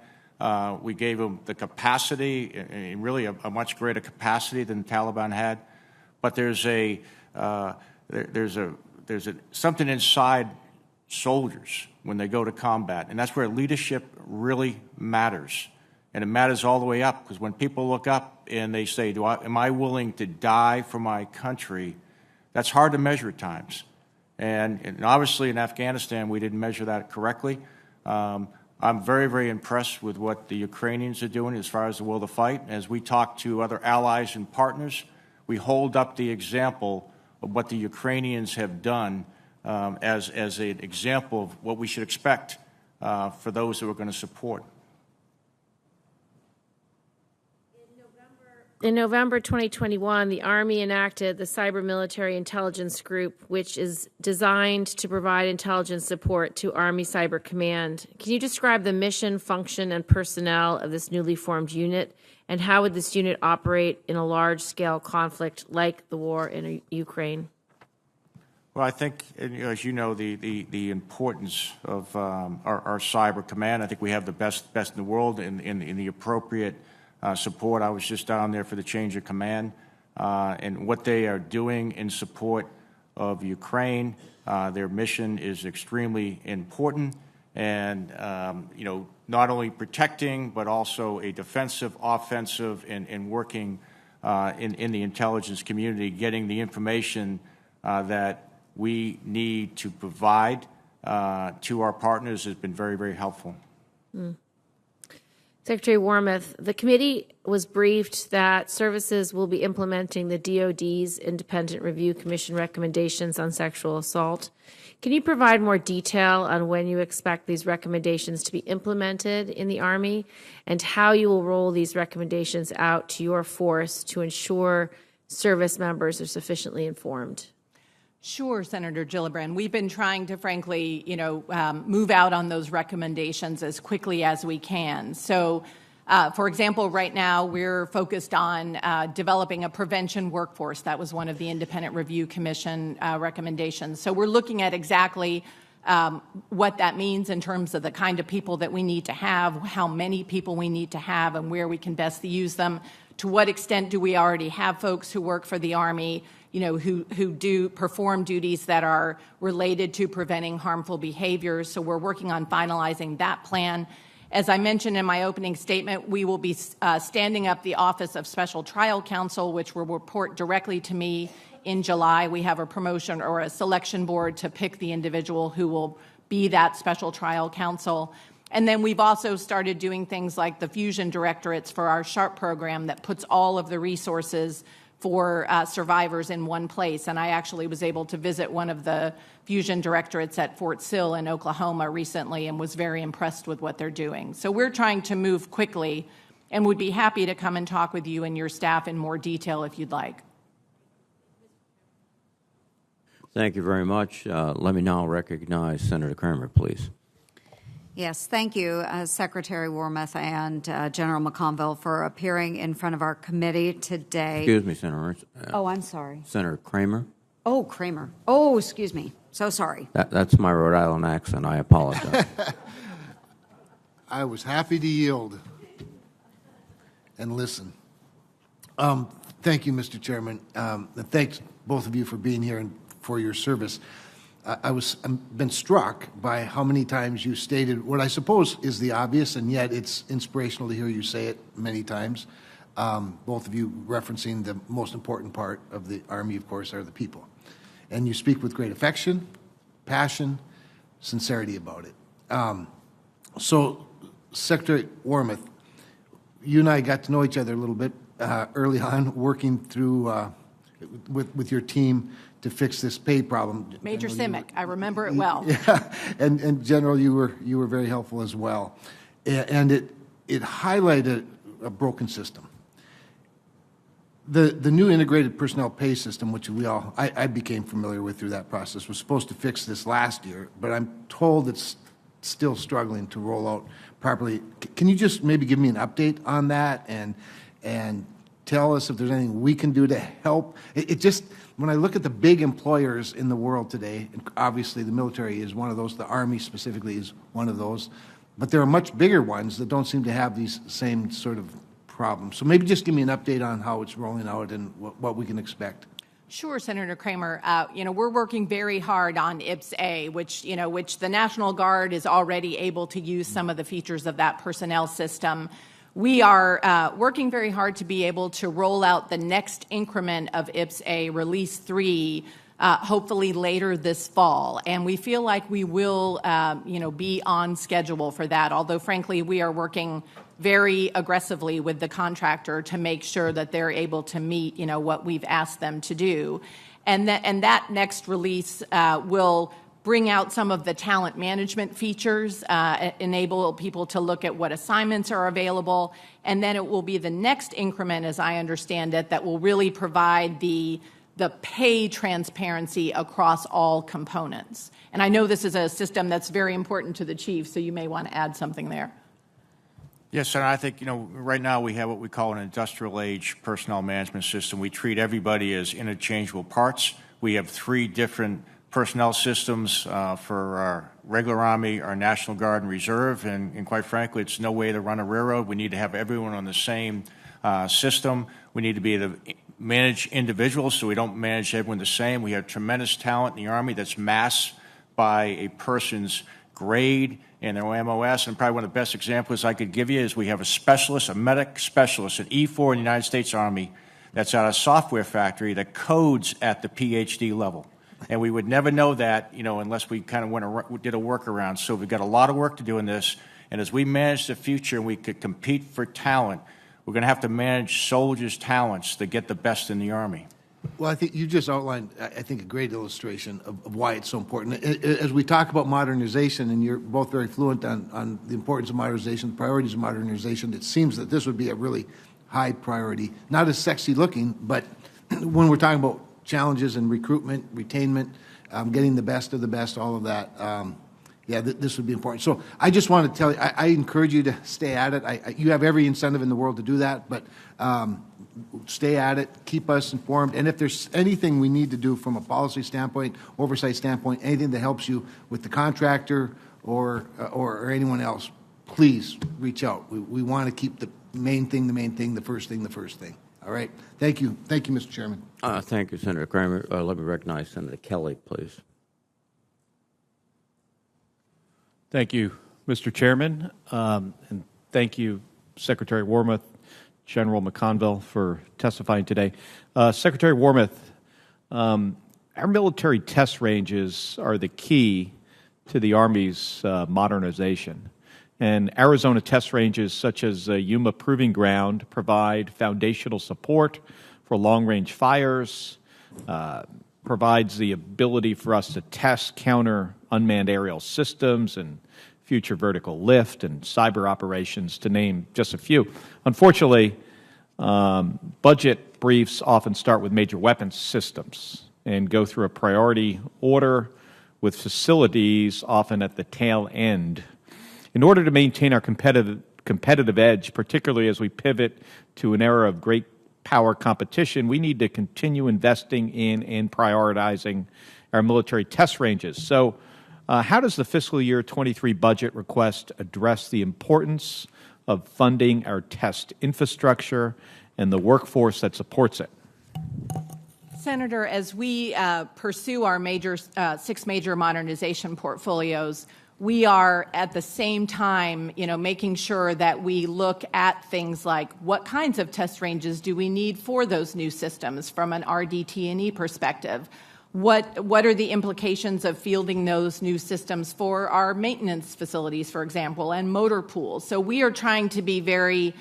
We gave them the capacity, and really a much greater capacity than the Taliban had. But there's something inside soldiers when they go to combat, and that's where leadership really matters. And it matters all the way up, because when people look up and they say, am I willing to die for my country, that's hard to measure at times. And obviously in Afghanistan, we didn't measure that correctly. I'm very, very impressed with what the Ukrainians are doing as far as the will to fight. As we talk to other allies and partners, we hold up the example of what the Ukrainians have done as an example of what we should expect for those who are going to support. In November 2021, the Army enacted the Cyber Military Intelligence Group, which is designed to provide intelligence support to Army Cyber Command. Can you describe the mission, function, and personnel of this newly formed unit, and how would this unit operate in a large-scale conflict like the war in Ukraine? Well, I think, as you know, the importance of our cyber command. I think we have the best in the world in the appropriate support. I was just down there for the change of command, and what they are doing in support of Ukraine. Their mission is extremely important, and not only protecting but also a defensive, offensive, and working in the intelligence community, getting the information that we need to provide to our partners has been very, very helpful. Secretary Wormuth, the committee was briefed that services will be implementing the DoD's Independent Review Commission recommendations on sexual assault. Can you provide more detail on when you expect these recommendations to be implemented in the Army and how you will roll these recommendations out to your force to ensure service members are sufficiently informed? Sure, Senator Gillibrand. We've been trying to, frankly, move out on those recommendations as quickly as we can. So, for example, right now we're focused on developing a prevention workforce. That was one of the Independent Review Commission recommendations. So we're looking at exactly what that means in terms of the kind of people that we need to have, how many people we need to have, and where we can best use them. To what extent do we already have folks who work for the Army, who do perform duties that are related to preventing harmful behaviors? So we're working on finalizing that plan. As I mentioned in my opening statement, we will be standing up the Office of Special Trial Counsel, which will report directly to me in July. We have a promotion or a selection board to pick the individual who will be that special trial counsel. And then we've also started doing things like the fusion directorates for our SHARP program that puts all of the resources for survivors in one place. And I actually was able to visit one of the fusion directorates at Fort Sill in Oklahoma recently and was very impressed with what they're doing. So we're trying to move quickly and would be happy to come and talk with you and your staff in more detail if you'd like. Thank you very much. Let me now recognize Senator Kramer, please. Yes, thank you, Secretary Wormuth and General McConville, for appearing in front of our committee today. Excuse me, Senator. Oh, I'm sorry. Senator Kramer. Oh, Kramer. Oh, excuse me. So sorry. That's my Rhode Island accent. I apologize. I was happy to yield and listen. Thank you, Mr. Chairman. And thanks, both of you, for being here and for your service. I've been struck by how many times you stated what I suppose is the obvious, and yet it's inspirational to hear you say it many times. Both of you referencing the most important part of the Army, of course, are the people. And you speak with great affection, passion, sincerity about it. So, Secretary Wormuth, you and I got to know each other a little bit early on, working through with your team to fix this pay problem. Major Simic, I remember it well. Yeah, and General, you were very helpful as well, and it highlighted a broken system. The new integrated personnel pay system, which I became familiar with through that process, was supposed to fix this last year, but I'm told it's still struggling to roll out properly. Can you just maybe give me an update on that and tell us if there's anything we can do to help? It just, when I look at the big employers in the world today, and obviously the military is one of those, the Army specifically is one of those, but there are much bigger ones that don't seem to have these same sort of problems. So maybe just give me an update on how it's rolling out and what we can expect. Sure, Senator Kramer. We're working very hard on IPS-A, which the National Guard is already able to use some of the features of that personnel system. We are working very hard to be able to roll out the next increment of IPS-A, Release 3, hopefully later this fall. And we feel like we will, be on schedule for that, although, frankly, we are working very aggressively with the contractor to make sure that they're able to meet, what we've asked them to do. And that next release will bring out some of the talent management features, enable people to look at what assignments are available, and then it will be the next increment, as I understand it, that will really provide the pay transparency across all components. And I know this is a system that's very important to the chief, so you may want to add something there. Yes, sir. I think, right now we have what we call an industrial age personnel management system. We treat everybody as interchangeable parts. We have 3 different personnel systems for our regular Army, our National Guard, and Reserve, and quite frankly, it's no way to run a railroad. We need to have everyone on the same system. We need to be able to manage individuals, so we don't manage everyone the same. We have tremendous talent in the Army that's masked by a person's grade and their MOS. And probably one of the best examples I could give you is we have a specialist, a medic specialist, an E4 in the United States Army that's at a software factory that codes at the PhD level. And we would never know that, unless we kind of did a workaround. So we've got a lot of work to do in this. And as we manage the future and we could compete for talent, we're going to have to manage soldiers' talents to get the best in the Army. Well, I think you just outlined, I think, a great illustration of why it's so important. As we talk about modernization, and you're both very fluent on the importance of modernization, the priorities of modernization, it seems that this would be a really high priority. Not as sexy looking, but when we're talking about challenges in recruitment, retainment, getting the best of the best, all of that, this would be important. So I just want to tell you, I encourage you to stay at it. You have every incentive in the world to do that, but stay at it, keep us informed, and if there's anything we need to do from a policy standpoint, oversight standpoint, anything that helps you with the contractor or anyone else, please reach out. We want to keep the main thing, the first thing. All right? Thank you. Thank you, Mr. Chairman. Thank you, Senator Kramer. Let me recognize Senator Kelly, please. Thank you, Mr. Chairman, and thank you, Secretary Wormuth, General McConville, for testifying today. Secretary Wormuth, our military test ranges are the key to the Army's modernization. And Arizona test ranges such as Yuma Proving Ground provide foundational support for long-range fires, provides the ability for us to test, counter unmanned aerial systems and future vertical lift and cyber operations, to name just a few. Unfortunately, budget briefs often start with major weapons systems and go through a priority order with facilities often at the tail end. In order to maintain our competitive edge, particularly as we pivot to an era of great power competition, we need to continue investing in and prioritizing our military test ranges. So how does the fiscal year 23 budget request address the importance of funding our test infrastructure and the workforce that supports it? Senator, as we pursue our six major modernization portfolios, we are at the same time, making sure that we look at things like what kinds of test ranges do we need for those new systems from an RDT&E perspective? What are the implications of fielding those new systems for our maintenance facilities, for example, and motor pools? So we are trying to be very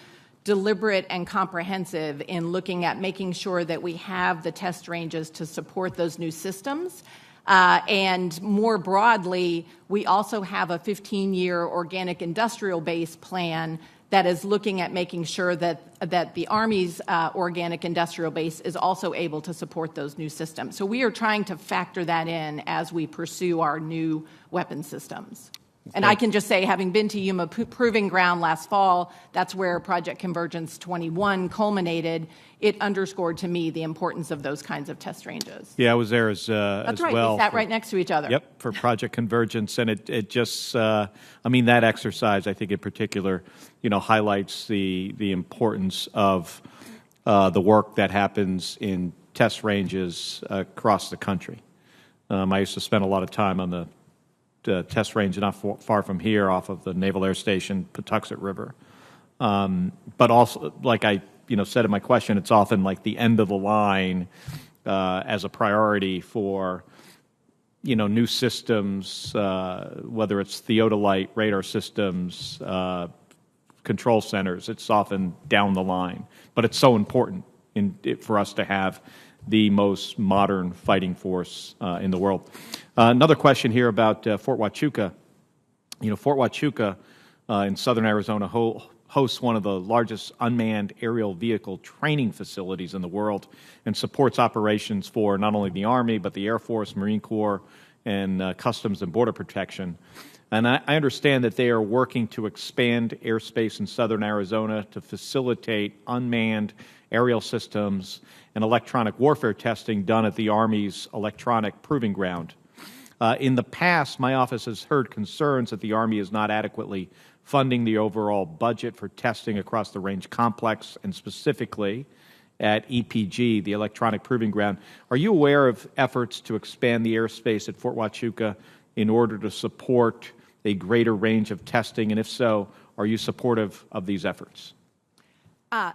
deliberate and comprehensive in looking at making sure that we have the test ranges to support those new systems. And more broadly, we also have a 15-year organic industrial base plan that is looking at making sure that the Army's organic industrial base is also able to support those new systems. So we are trying to factor that in as we pursue our new weapon systems. And I can just say, having been to Yuma Proving Ground last fall, that's where Project Convergence 21 culminated. It underscored to me the importance of those kinds of test ranges. Yeah, I was there That's as right. well. We sat right next to each other. Yep, for Project Convergence, and it just, that exercise, I think in particular, highlights the importance of the work that happens in test ranges across the country. I used to spend a lot of time on the test range not far from here off of the Naval Air Station, Patuxent River. But also, like I said in my question, it's often like the end of the line as a priority for new systems, whether it's theodolite radar systems, control centers. It's often down the line, but it's so important for us to have the most modern fighting force in the world. Another question here about Fort Huachuca. Fort Huachuca in southern Arizona hosts one of the largest unmanned aerial vehicle training facilities in the world and supports operations for not only the Army, but the Air Force, Marine Corps, and Customs and Border Protection. And I understand that they are working to expand airspace in southern Arizona to facilitate unmanned aerial systems and electronic warfare testing done at the Army's electronic proving ground. In the past, my office has heard concerns that the Army is not adequately funding the overall budget for testing across the range complex, and specifically at EPG, the Electronic Proving Ground. Are you aware of efforts to expand the airspace at Fort Huachuca in order to support a greater range of testing? And if so, are you supportive of these efforts?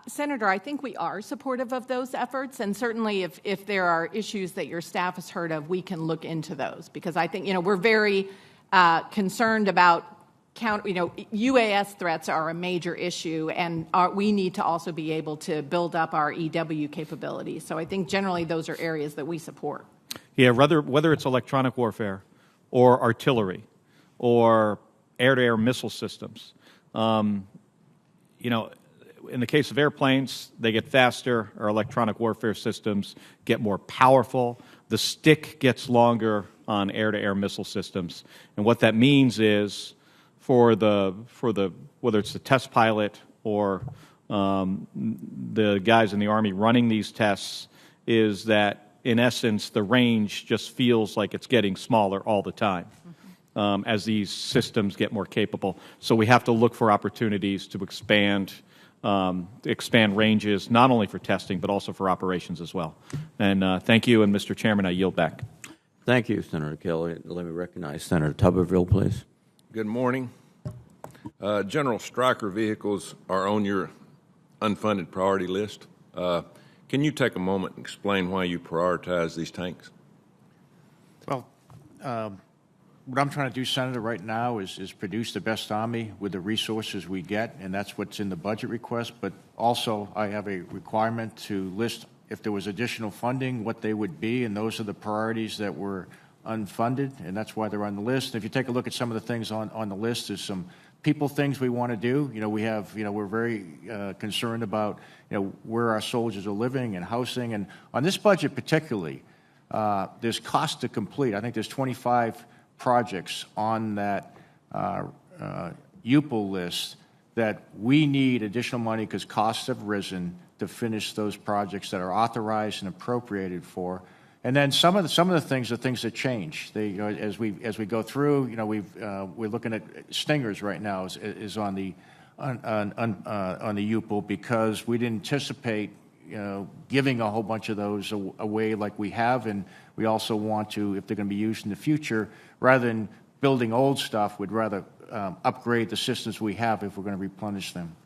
Senator, I think we are supportive of those efforts, and certainly if there are issues that your staff has heard of, we can look into those, because I think, we're very concerned about UAS threats are a major issue, and we need to also be able to build up our EW capabilities. So I think generally those are areas that we support. Yeah, whether it's electronic warfare or artillery or air-to-air missile systems, in the case of airplanes, they get faster. Our electronic warfare systems get more powerful. The stick gets longer on air-to-air missile systems. And what that means is for the whether it's the test pilot or the guys in the Army running these tests, is that, in essence, the range just feels like it's getting smaller all the time as these systems get more capable. So we have to look for opportunities to expand ranges, not only for testing, but also for operations as well. And thank you, and Mr. Chairman, I yield back. Thank you, Senator Kelly. Let me recognize Senator Tuberville, please. Good morning. General, Stryker vehicles are on your unfunded priority list. Can you take a moment and explain why you prioritize these tanks? Well, what I'm trying to do, Senator, right now is produce the best Army with the resources we get, and that's what's in the budget request. But also, I have a requirement to list, if there was additional funding, what they would be, and those are the priorities that were unfunded, and that's why they're on the list. And if you take a look at some of the things on the list, there's some people things we want to do. We're very concerned about, where our soldiers are living and housing. And on this budget particularly, there's cost to complete. I think there's 25 projects on that UPL list that we need additional money because costs have risen to finish those projects that are authorized and appropriated for. And then some of the things are things that change. As we go through, we're looking at Stingers right now is on the UPL because we didn't anticipate giving a whole bunch of those away like we have, and we also want to, if they're going to be used in the future, rather than building old stuff, we'd rather upgrade the systems we have if we're going to replenish them.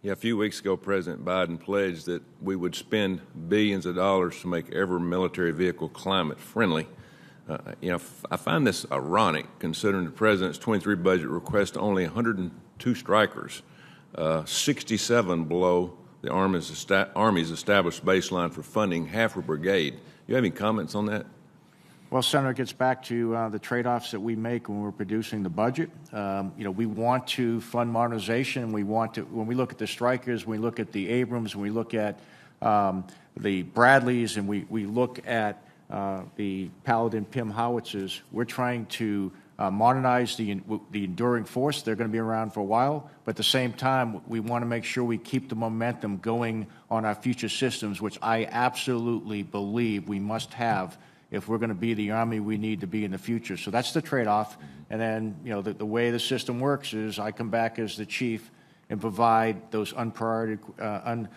Yeah, a few weeks ago, President Biden pledged that we would spend billions of dollars to make every military vehicle climate friendly. I find this ironic considering the President's 23 budget request only 102 Strikers, 67 below the Army's established baseline for funding half a brigade. You have any comments on that? Well, Senator, it gets back to the trade-offs that we make when we're producing the budget. We want to fund modernization. We want to, when we look at the Strikers, when we look at the Abrams, when we look at the Bradleys, and we look at the Paladin PIM howitzers, we're trying to modernize the enduring force. They're going to be around for a while, but at the same time, we want to make sure we keep the momentum going on our future systems, which I absolutely believe we must have if we're going to be the Army we need to be in the future. So that's the trade-off. And then, the way the system works is I come back as the chief and provide those unfunded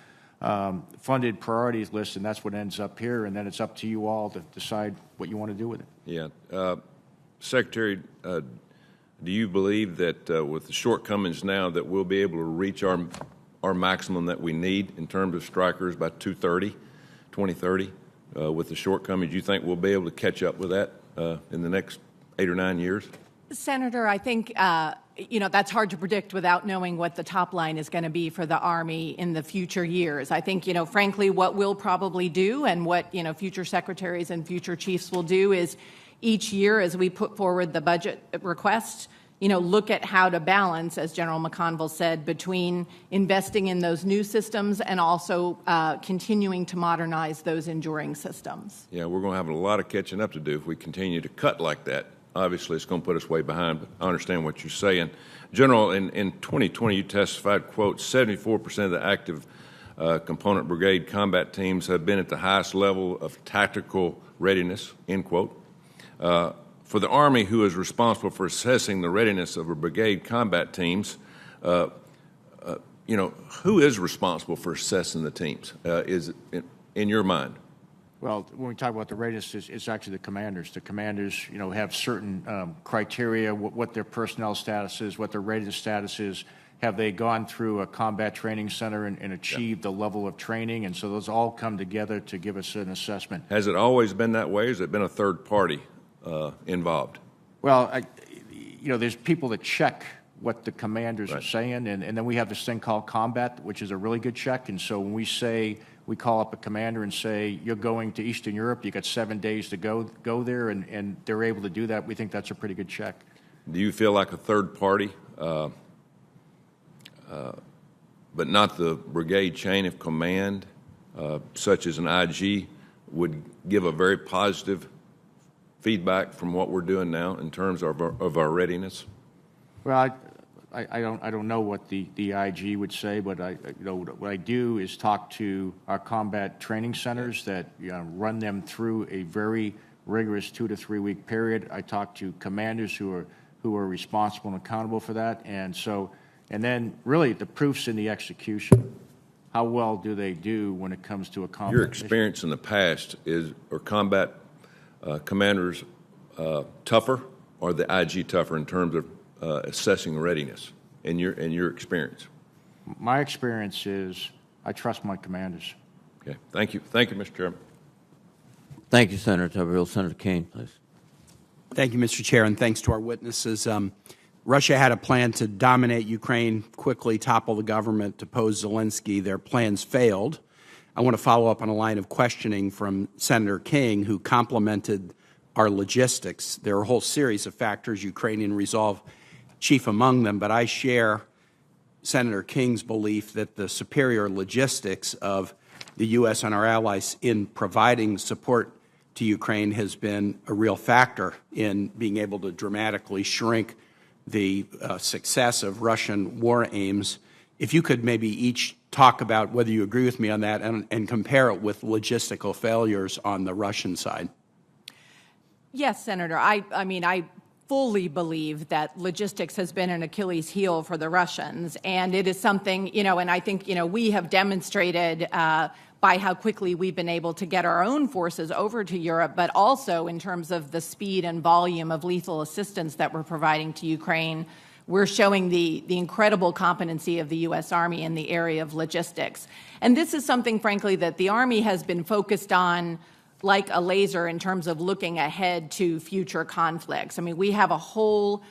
priorities list, and that's what ends up here. And then it's up to you all to decide what you want to do with it. Yeah. Secretary, do you believe that with the shortcomings now that we'll be able to reach our maximum that we need in terms of Strikers by 2030? With the shortcomings, you think we'll be able to catch up with that in the next 8 or 9 years? Senator, I think, that's hard to predict without knowing what the top line is going to be for the Army in the future years. I think, frankly, what we'll probably do and what, future secretaries and future chiefs will do is each year as we put forward the budget request, look at how to balance, as General McConville said, between investing in those new systems and also continuing to modernize those enduring systems. Yeah, we're going to have a lot of catching up to do if we continue to cut like that. Obviously, it's going to put us way behind, but I understand what you're saying. General, in 2020, you testified, quote, 74% of the active component brigade combat teams have been at the highest level of tactical readiness, end quote. For the Army, who is responsible for assessing the readiness of a brigade combat teams, who is responsible for assessing the teams? Is it in your mind? Well, when we talk about the readiness, it's actually the commanders. The commanders, have certain criteria, what their personnel status is, what their readiness status is. Have they gone through a combat training center and achieved the level of training? And so those all come together to give us an assessment. Has it always been that way, or has it been a third party involved? Well, there's people that check what the commanders are saying, and then we have this thing called combat, which is a really good check. And so when we call up a commander and say, you're going to Eastern Europe, you got 7 days to go there, and they're able to do that, we think that's a pretty good check. Do you feel like a third party, but not the brigade chain of command, such as an IG, would give a very positive feedback from what we're doing now in terms of our readiness? Well, I don't know what the IG would say, but what I do is talk to our combat training centers that run them through a very rigorous 2 to 3 week period. I talk to commanders who are responsible and accountable for that, and then really the proof's in the execution. How well do they do when it comes to a combat Your experience in the past are combat commanders tougher, or the IG tougher in terms of assessing readiness in your experience? My experience is I trust my commanders. Okay, thank you, Mr. Chairman. Thank you, Senator Tuberville. Senator Kane, please. Thank you, Mr. Chair, and thanks to our witnesses. Russia had a plan to dominate Ukraine, quickly topple the government, depose Zelensky. Their plans failed. I want to follow up on a line of questioning from Senator King, who complimented our logistics. There are a whole series of factors, Ukrainian resolve chief among them, but I share Senator King's belief that the superior logistics of the U.S. and our allies in providing support to Ukraine has been a real factor in being able to dramatically shrink the success of Russian war aims. If you could maybe each talk about whether you agree with me on that and compare it with logistical failures on the Russian side. Yes, Senator. I fully believe that logistics has been an Achilles heel for the Russians, and it is something, and I think, we have demonstrated by how quickly we've been able to get our own forces over to Europe, but also in terms of the speed and volume of lethal assistance that we're providing to Ukraine. We're showing the incredible competency of the U.S. Army in the area of logistics. And this is something, frankly, that the Army has been focused on like a laser in terms of looking ahead to future conflicts. I mean, we have a whole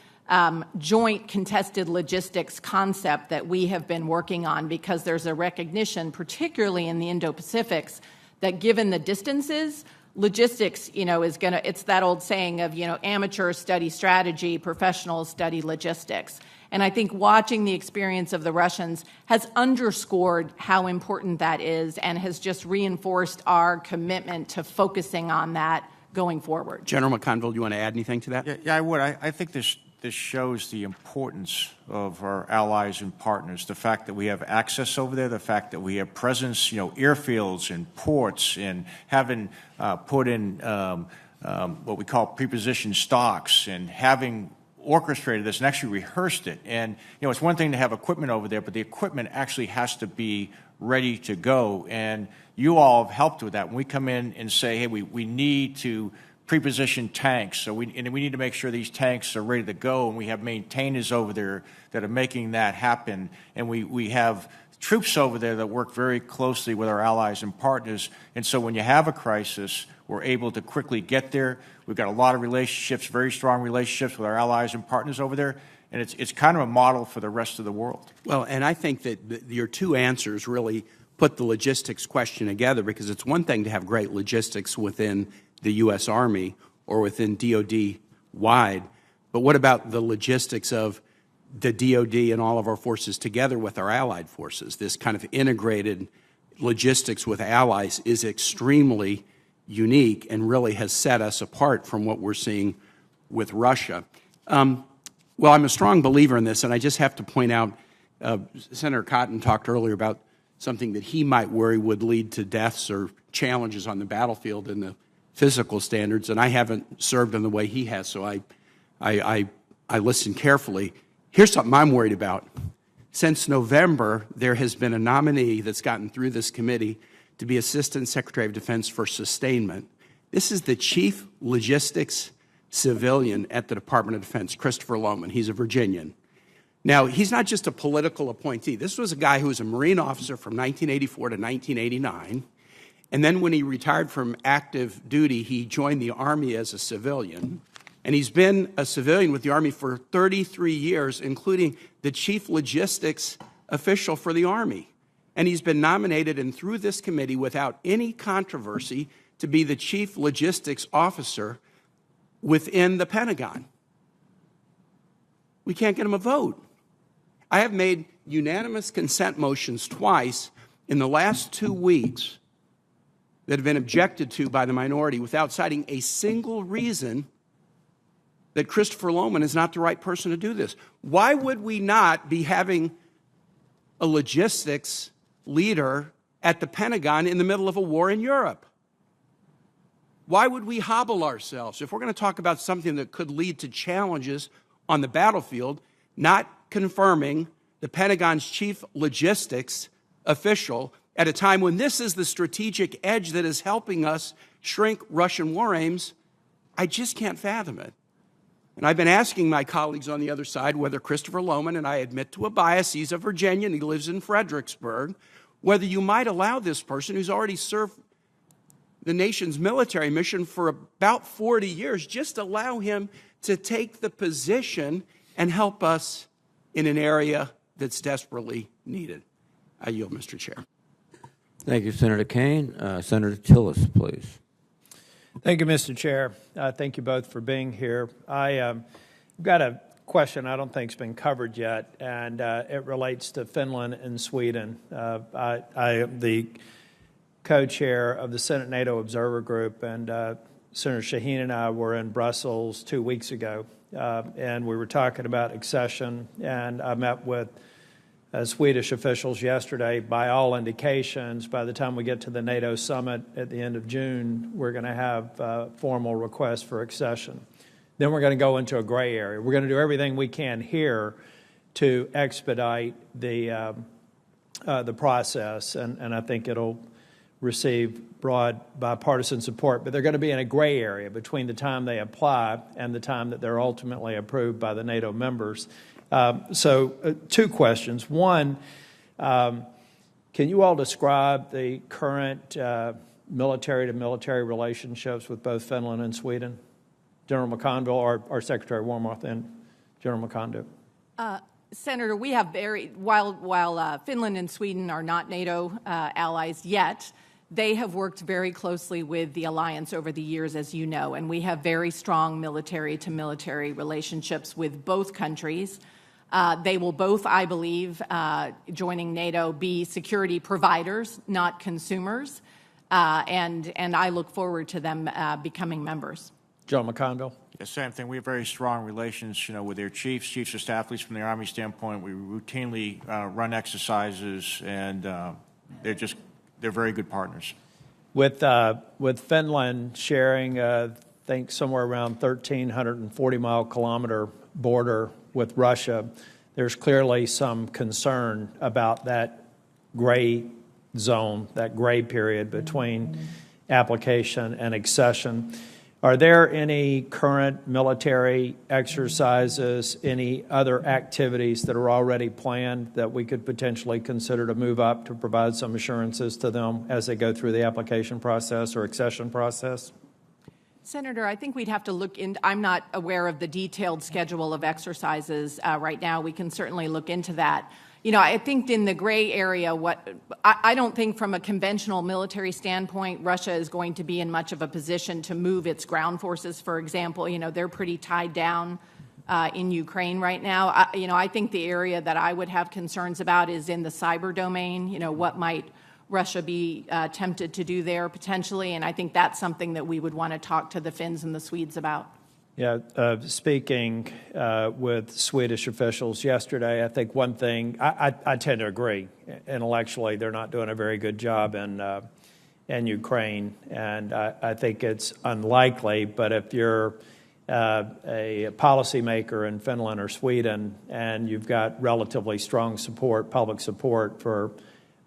joint contested logistics concept that we have been working on because there's a recognition, particularly in the Indo-Pacifics, that given the distances, logistics, it's that old saying of, amateurs study strategy, professionals study logistics. And I think watching the experience of the Russians has underscored how important that is and has just reinforced our commitment to focusing on that going forward. General McConville, do you want to add anything to that? Yeah, I would. I think this shows the importance of our allies and partners, the fact that we have access over there, the fact that we have presence, airfields and ports, and having put in what we call prepositioned stocks, and having orchestrated this and actually rehearsed it. And, it's one thing to have equipment over there, but the equipment actually has to be ready to go. And you all have helped with that. When we come in and say, hey, we need to preposition tanks, so we need to make sure these tanks are ready to go, and we have maintainers over there that are making that happen. And we have troops over there that work very closely with our allies and partners. And so when you have a crisis, we're able to quickly get there. We've got a lot of relationships, very strong relationships with our allies and partners over there, and it's kind of a model for the rest of the world. Well, and I think that your two answers really put the logistics question together, because it's one thing to have great logistics within the U.S. Army or within DOD-wide, but what about the logistics of the DOD and all of our forces together with our allied forces? This kind of integrated logistics with allies is extremely unique and really has set us apart from what we're seeing with Russia. Well, I'm a strong believer in this, and I just have to point out, Senator Cotton talked earlier about something that he might worry would lead to deaths or challenges on the battlefield in the physical standards, and I haven't served in the way he has, so I listen carefully. Here's something I'm worried about. Since November, there has been a nominee that's gotten through this committee to be Assistant Secretary of Defense for Sustainment. This is the Chief Logistics Civilian at the Department of Defense, Christopher Lohman. He's a Virginian. Now, he's not just a political appointee. This was a guy who was a Marine officer from 1984 to 1989. And then when he retired from active duty, he joined the Army as a civilian. And he's been a civilian with the Army for 33 years, including the chief logistics official for the Army. And he's been nominated and through this committee without any controversy to be the chief logistics officer within the Pentagon. We can't get him a vote. I have made unanimous consent motions twice in the last 2 weeks that have been objected to by the minority without citing a single reason that Christopher Lohman is not the right person to do this. Why would we not be having a logistics leader at the Pentagon in the middle of a war in Europe? Why would we hobble ourselves? If we're going to talk about something that could lead to challenges on the battlefield, not confirming the Pentagon's chief logistics official at a time when this is the strategic edge that is helping us shrink Russian war aims, I just can't fathom it. And I've been asking my colleagues on the other side whether Christopher Lohman, and I admit to a bias, he's a Virginian, he lives in Fredericksburg, whether you might allow this person who's already served the nation's military mission for about 40 years, just allow him to take the position and help us in an area that's desperately needed. I yield, Mr. Chair. Thank you, Senator Kane. Senator Tillis, please. Thank you, Mr. Chair. Thank you both for being here. I've got a question I don't think has been covered yet, and it relates to Finland and Sweden. I am the co-chair of the Senate NATO Observer Group, and Senator Shaheen and I were in Brussels 2 weeks ago, and we were talking about accession, and I met with Swedish officials yesterday. By all indications, by the time we get to the NATO summit at the end of June, we're going to have formal requests for accession. Then we're going to go into a gray area. We're going to do everything we can here to expedite the process, and I think it'll receive broad bipartisan support. But they're going to be in a gray area between the time they apply and the time that they're ultimately approved by the NATO members. So two questions. One, can you all describe the current military-to-military relationships with both Finland and Sweden? General McConville, or Secretary Wormuth and General McConville? Senator, we have while Finland and Sweden are not NATO allies yet, they have worked very closely with the alliance over the years, as you know, and we have very strong military-to-military relationships with both countries. They will both, I believe, joining NATO, be security providers, not consumers, and I look forward to them becoming members. General McConville? The same thing. We have very strong relations, with their chiefs of staff, at least from the Army standpoint. We routinely run exercises, and they're very good partners. With Finland sharing, I think, somewhere around 1,340-kilometer border with Russia, there's clearly some concern about that gray zone, that gray period between application and accession. Are there any current military exercises, any other activities that are already planned that we could potentially consider to move up to provide some assurances to them as they go through the application process or accession process? Senator, I think we'd have to look in. I'm not aware of the detailed schedule of exercises right now. We can certainly look into that. I think in the gray area, I don't think from a conventional military standpoint, Russia is going to be in much of a position to move its ground forces, for example. They're pretty tied down in Ukraine right now. I think the area that I would have concerns about is in the cyber domain. What might Russia be tempted to do there potentially? And I think that's something that we would want to talk to the Finns and the Swedes about. Yeah, speaking with Swedish officials yesterday, I think one thing, I tend to agree. Intellectually, they're not doing a very good job in Ukraine, and I think it's unlikely, but if you're a policymaker in Finland or Sweden, and you've got relatively strong support, public support for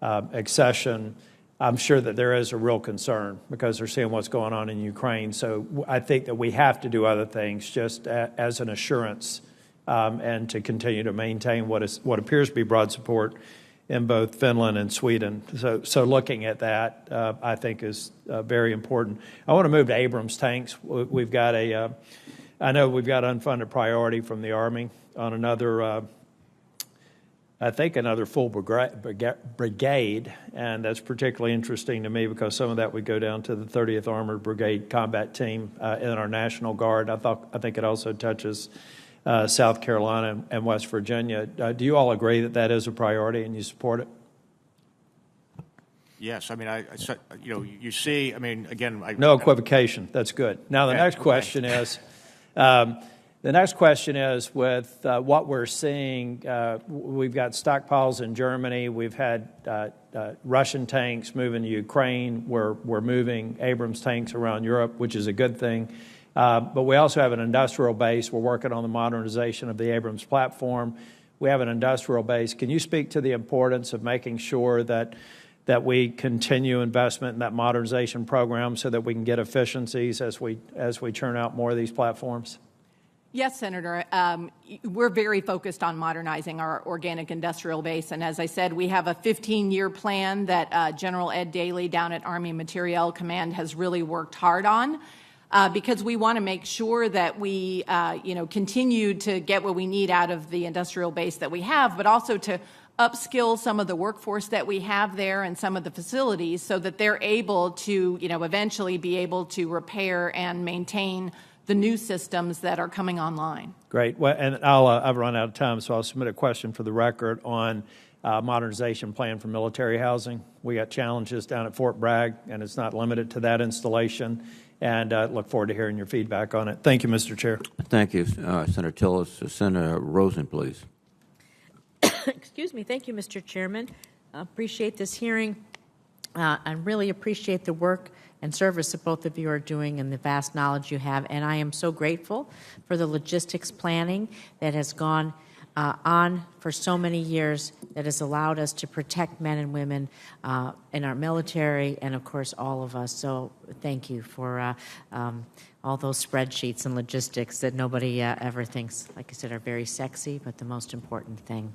accession, I'm sure that there is a real concern because they're seeing what's going on in Ukraine. So I think that we have to do other things just as an assurance and to continue to maintain what appears to be broad support in both Finland and Sweden. So looking at that, I think is very important. I want to move to Abrams tanks. We've got I know we've got unfunded priority from the Army on another, I think another full brigade, and that's particularly interesting to me because some of that would go down to the 30th Armored Brigade combat team in our National Guard. I think it also touches South Carolina and West Virginia. Do you all agree that that is a priority and you support it? Yes, I mean, you see, I mean, again, no equivocation. That's good. Now the next question is. The next question is with what we're seeing, we've got stockpiles in Germany. We've had Russian tanks moving to Ukraine. We're moving Abrams tanks around Europe, which is a good thing. But we also have an industrial base. We're working on the modernization of the Abrams platform. We have an industrial base. Can you speak to the importance of making sure that we continue investment in that modernization program so that we can get efficiencies as we churn out more of these platforms? Yes, Senator. We're very focused on modernizing our organic industrial base. And as I said, we have a 15-year plan that General Ed Daly down at Army Materiel Command has really worked hard on because we want to make sure that we continue to get what we need out of the industrial base that we have, but also to upskill some of the workforce that we have there and some of the facilities so that they're able to, eventually be able to repair and maintain the new systems that are coming online. Great. Well, and I've run out of time, so I'll submit a question for the record on modernization plan for military housing. We got challenges down at Fort Bragg, and it's not limited to that installation. And I look forward to hearing your feedback on it. Thank you, Mr. Chair. Thank you, Senator Tillis. Senator Rosen, please. Excuse me. Thank you, Mr. Chairman. I appreciate this hearing. I really appreciate the work and service that both of you are doing and the vast knowledge you have. And I am so grateful for the logistics planning that has gone on for so many years that has allowed us to protect men and women in our military and, of course, all of us. So thank you for all those spreadsheets and logistics that nobody ever thinks, like I said, are very sexy, but the most important thing.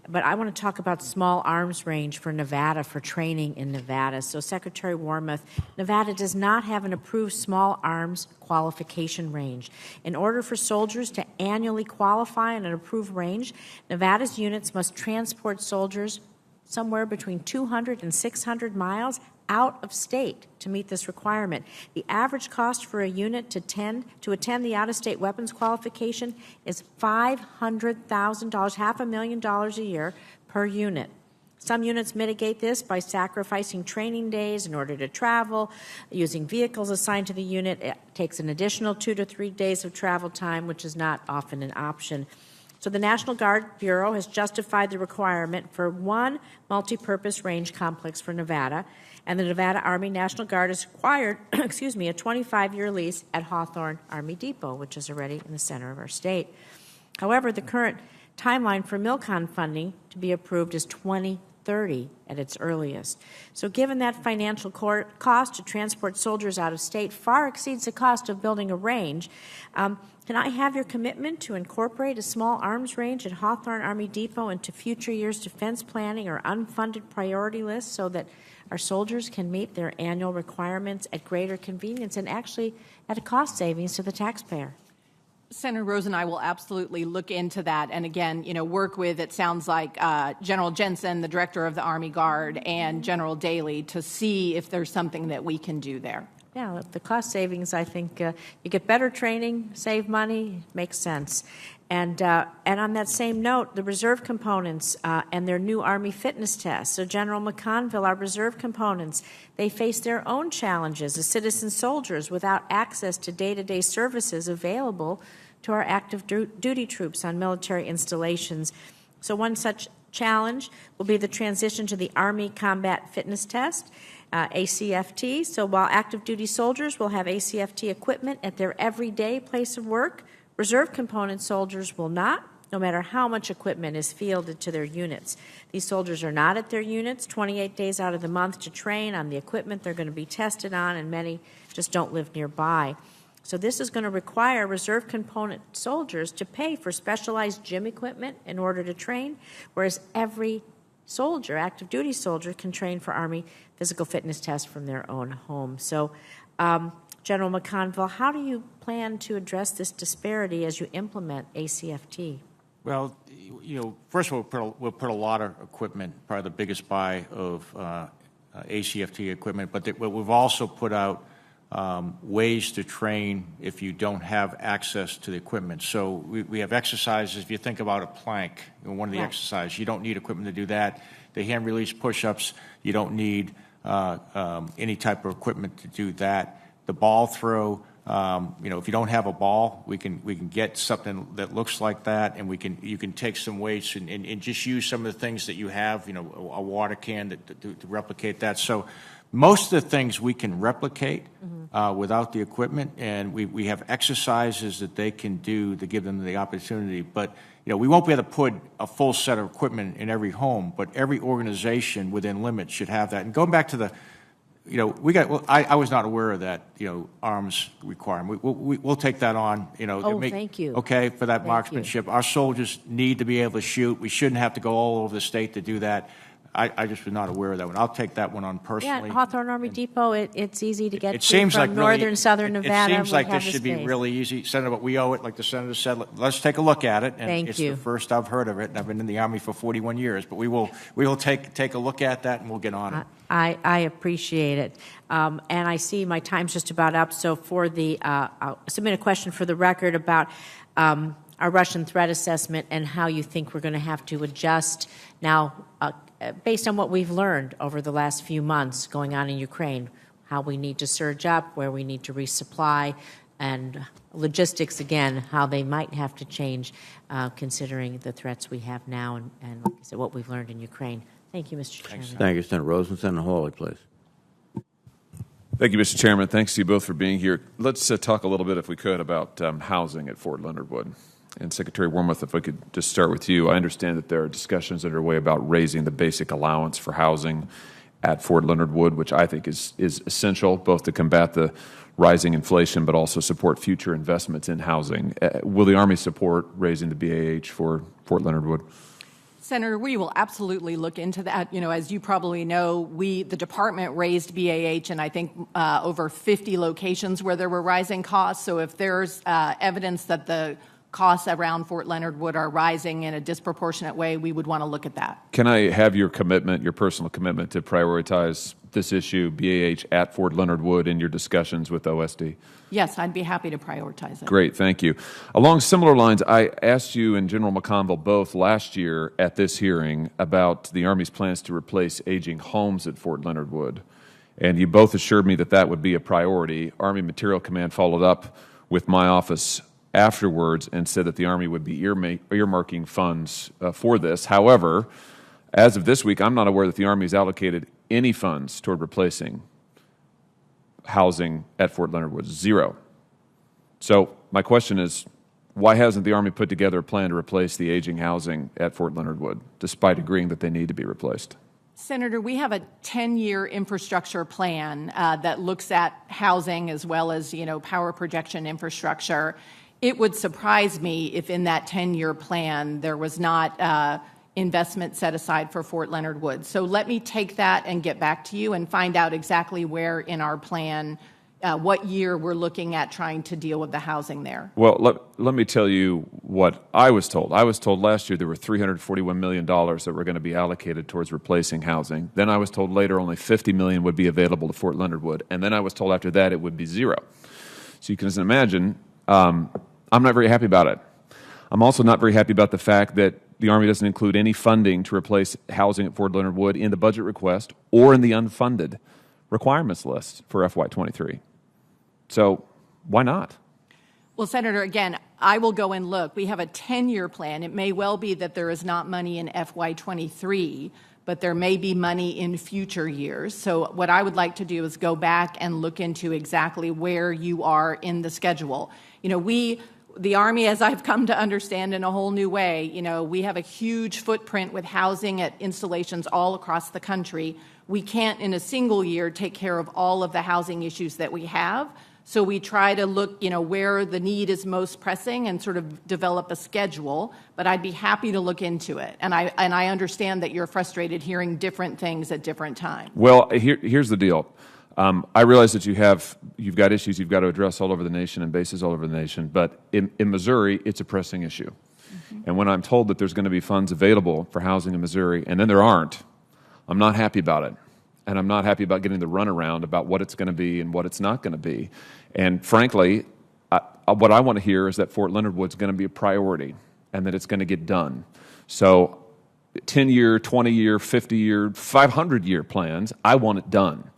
But I want to talk about small arms range for Nevada, for training in Nevada. So Secretary Wormuth, Nevada does not have an approved small arms qualification range. In order for soldiers to annually qualify on an approved range, Nevada's units must transport soldiers somewhere between 200 and 600 miles out of state to meet this requirement. The average cost for a unit to attend the out-of-state weapons qualification is $500,000, $500,000 a year per unit. Some units mitigate this by sacrificing training days in order to travel, using vehicles assigned to the unit. It takes an additional 2 to 3 days of travel time, which is not often an option. So the National Guard Bureau has justified the requirement for one multi-purpose range complex for Nevada, and the Nevada Army National Guard has acquired, a 25-year lease at Hawthorne Army Depot, which is already in the center of our state. However, the current timeline for MILCON funding to be approved is 2030 at its earliest. So given that financial cost to transport soldiers out of state far exceeds the cost of building a range, can I have your commitment to incorporate a small arms range at Hawthorne Army Depot into future years' defense planning or unfunded priority lists so that our soldiers can meet their annual requirements at greater convenience and actually at a cost savings to the taxpayer? Senator Rosen, I will absolutely look into that and, again, work with, it sounds like, General Jensen, the director of the Army Guard, and General Daly to see if there's something that we can do there. Yeah, the cost savings, I think you get better training, save money, makes sense. And on that same note, the reserve components and their new Army fitness tests. So General McConville, our reserve components, they face their own challenges as citizen soldiers without access to day-to-day services available to our active duty troops on military installations. So one such challenge will be the transition to the Army Combat Fitness Test. ACFT. So while active duty soldiers will have ACFT equipment at their everyday place of work, reserve component soldiers will not, no matter how much equipment is fielded to their units. These soldiers are not at their units 28 days out of the month to train on the equipment they're going to be tested on, and many just don't live nearby. So this is going to require reserve component soldiers to pay for specialized gym equipment in order to train, whereas every soldier, active duty soldier, can train for Army physical fitness tests from their own home. So, General McConville, how do you plan to address this disparity as you implement ACFT? Well, first of all, we'll put a lot of equipment, probably the biggest buy of ACFT equipment, but we've also put out ways to train if you don't have access to the equipment. So we have exercises. If you think about a plank, one of the exercises, you don't need equipment to do that. The hand release push-ups, you don't need any type of equipment to do that. The ball throw, if you don't have a ball, we can get something that looks like that, and you can take some weights and just use some of the things that you have, a water can to replicate that. So most of the things we can replicate without the equipment, and we have exercises that they can do to give them the opportunity. But we won't be able to put a full set of equipment in every home, but every organization within limits should have that. And going back to the I was not aware of that, arms requirement. We'll take that on, Thank you. Okay, for that marksmanship. Our soldiers need to be able to shoot. We shouldn't have to go all over the state to do that. I just was not aware of that one. I'll take that one on personally. Yeah, Hawthorne Army Depot, it's easy to get It to seems from like northern, southern Nevada. It seems like We have this the should be space. really easy. Senator, but we owe it, like the Senator said, let's take a look at it. And Thank it's you. the first I've heard of it, and I've been in the Army for 41 years. But we will take a look at that, and we'll get on it. I appreciate it. And I see my time's just about up, so I'll submit a question for the record about our Russian threat assessment and how you think we're going to have to adjust now based on what we've learned over the last few months going on in Ukraine, how we need to surge up, where we need to resupply, and logistics, again, how they might have to change considering the threats we have now and like I said, what we've learned in Ukraine. Thank you, Mr. Chairman. Thank you, Senator Rosen. Senator Hawley, please. Thank you, Mr. Chairman. Thanks to you both for being here. Let's talk a little bit, if we could, about housing at Fort Leonard Wood. And Secretary Wormuth, if I could just start with you. I understand that there are discussions underway about raising the basic allowance for housing at Fort Leonard Wood, which I think is essential both to combat the rising inflation but also support future investments in housing. Will the Army support raising the BAH for Fort Leonard Wood? Senator, we will absolutely look into that. As you probably know, the department raised BAH in, I think, over 50 locations where there were rising costs. So if there's evidence that the costs around Fort Leonard Wood are rising in a disproportionate way, we would want to look at that. Can I have your commitment, your personal commitment, to prioritize this issue, BAH, at Fort Leonard Wood in your discussions with OSD? Yes, I'd be happy to prioritize it. Great, thank you. Along similar lines, I asked you and General McConville both last year at this hearing about the Army's plans to replace aging homes at Fort Leonard Wood, and you both assured me that that would be a priority. Army Material Command followed up with my office afterwards and said that the Army would be earmarking funds for this. However, as of this week, I'm not aware that the Army has allocated any funds toward replacing housing at Fort Leonard Wood. Zero. So my question is, why hasn't the Army put together a plan to replace the aging housing at Fort Leonard Wood, despite agreeing that they need to be replaced? Senator, we have a 10-year infrastructure plan that looks at housing as well as, power projection infrastructure. It would surprise me if in that 10-year plan there was not investment set aside for Fort Leonard Wood. So let me take that and get back to you and find out exactly where in our plan, what year we're looking at trying to deal with the housing there. Well, let me tell you what I was told. I was told last year there were $341 million that were going to be allocated towards replacing housing. Then I was told later only $50 million would be available to Fort Leonard Wood. And then I was told after that it would be zero. So you can imagine, I'm not very happy about it. I'm also not very happy about the fact that the Army doesn't include any funding to replace housing at Fort Leonard Wood in the budget request or in the unfunded requirements list for FY23. So why not? Well, Senator, again, I will go and look. We have a 10-year plan. It may well be that there is not money in FY23, but there may be money in future years. So what I would like to do is go back and look into exactly where you are in the schedule. You know, the Army, as I've come to understand in a whole new way, you know, we have a huge footprint with housing at installations all across the country. We can't in a single year take care of all of the housing issues that we have. So we try to look, you know, where the need is most pressing and sort of develop a schedule, but I'd be happy to look into it. And I understand that you're frustrated hearing different things at different times. Well, here's the deal. I realize that you've got issues you've got to address all over the nation and bases all over the nation, but in Missouri, it's a pressing issue. Mm-hmm. And when I'm told that there's going to be funds available for housing in Missouri, and then there aren't, I'm not happy about it. And I'm not happy about getting the runaround about what it's going to be and what it's not going to be. And frankly, what I want to hear is that Fort Leonard Wood's going to be a priority and that it's going to get done. So 10-year, 20-year, 50-year, 500-year plans, I want it done.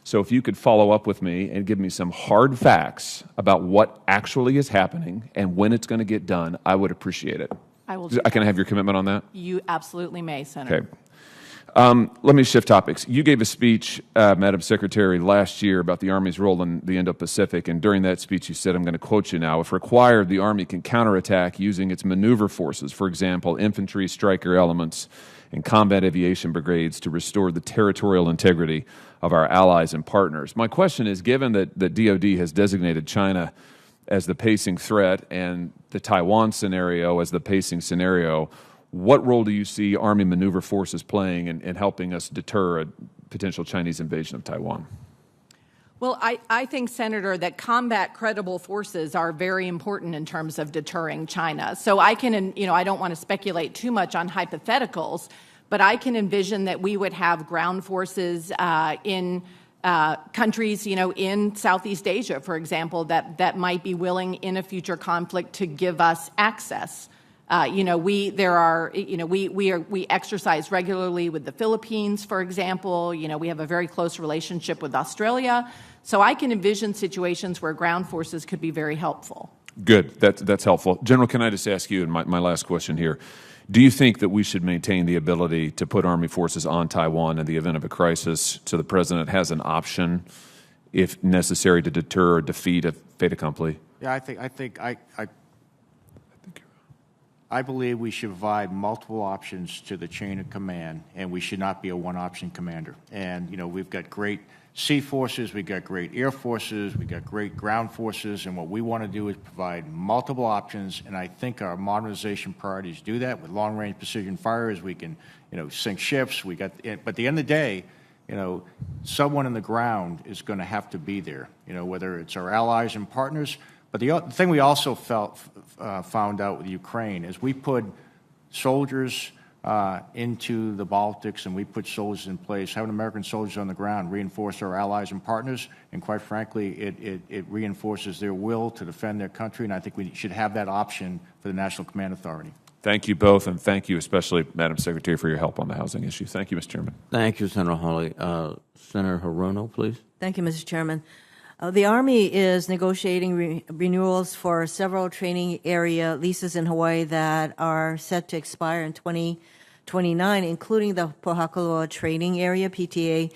So if you could follow up with me and give me some hard facts about what actually is happening and when it's going to get done, I would appreciate it. I will. Can I have your commitment on that? You absolutely may, Senator. Okay. Let me shift topics. You gave a speech, Madam Secretary, last year about the Army's role in the Indo-Pacific, and during that speech you said, I'm going to quote you now, if required, the Army can counterattack using its maneuver forces, for example, infantry, striker elements, and combat aviation brigades to restore the territorial integrity of our allies and partners. My question is, given that the DoD has designated China as the pacing threat and the Taiwan scenario as the pacing scenario, what role do you see Army maneuver forces playing in helping us deter a potential Chinese invasion of Taiwan? Well, I think, Senator, that combat credible forces are very important in terms of deterring China. So I can, you know, I don't want to speculate too much on hypotheticals, but I can envision that we would have ground forces in countries, you know, in Southeast Asia, for example, that might be willing in a future conflict to give us access. You know, we exercise regularly with the Philippines, for example. You know, we have a very close relationship with Australia. So I can envision situations where ground forces could be very helpful. Good. That's helpful. General, can I just ask you, and my last question here, do you think that we should maintain the ability to put Army forces on Taiwan in the event of a crisis so the President has an option, if necessary, to deter or defeat a fait accompli? Yeah, I believe we should provide multiple options to the chain of command, and we should not be a one-option commander. And, you know, we've got great sea forces, we've got great air forces, we've got great ground forces, and what we want to do is provide multiple options, and I think our modernization priorities do that. With long-range precision fires, we can, you know, sink ships. But at the end of the day, you know, someone on the ground is going to have to be there, you know, whether it's our allies and partners. But the thing we also found out with Ukraine is we put soldiers into the Baltics, and we put soldiers in place. Having American soldiers on the ground reinforce our allies and partners, and quite frankly, it reinforces their will to defend their country, and I think we should have that option for the National Command Authority. Thank you both, and thank you especially, Madam Secretary, for your help on the housing issue. Thank you, Mr. Chairman. Thank you, Senator Hawley. Senator Hirono, please. Thank you, Mr. Chairman. The Army is negotiating renewals for several training area leases in Hawaii that are set to expire in 2029, including the Pohakuloa Training Area, PTA.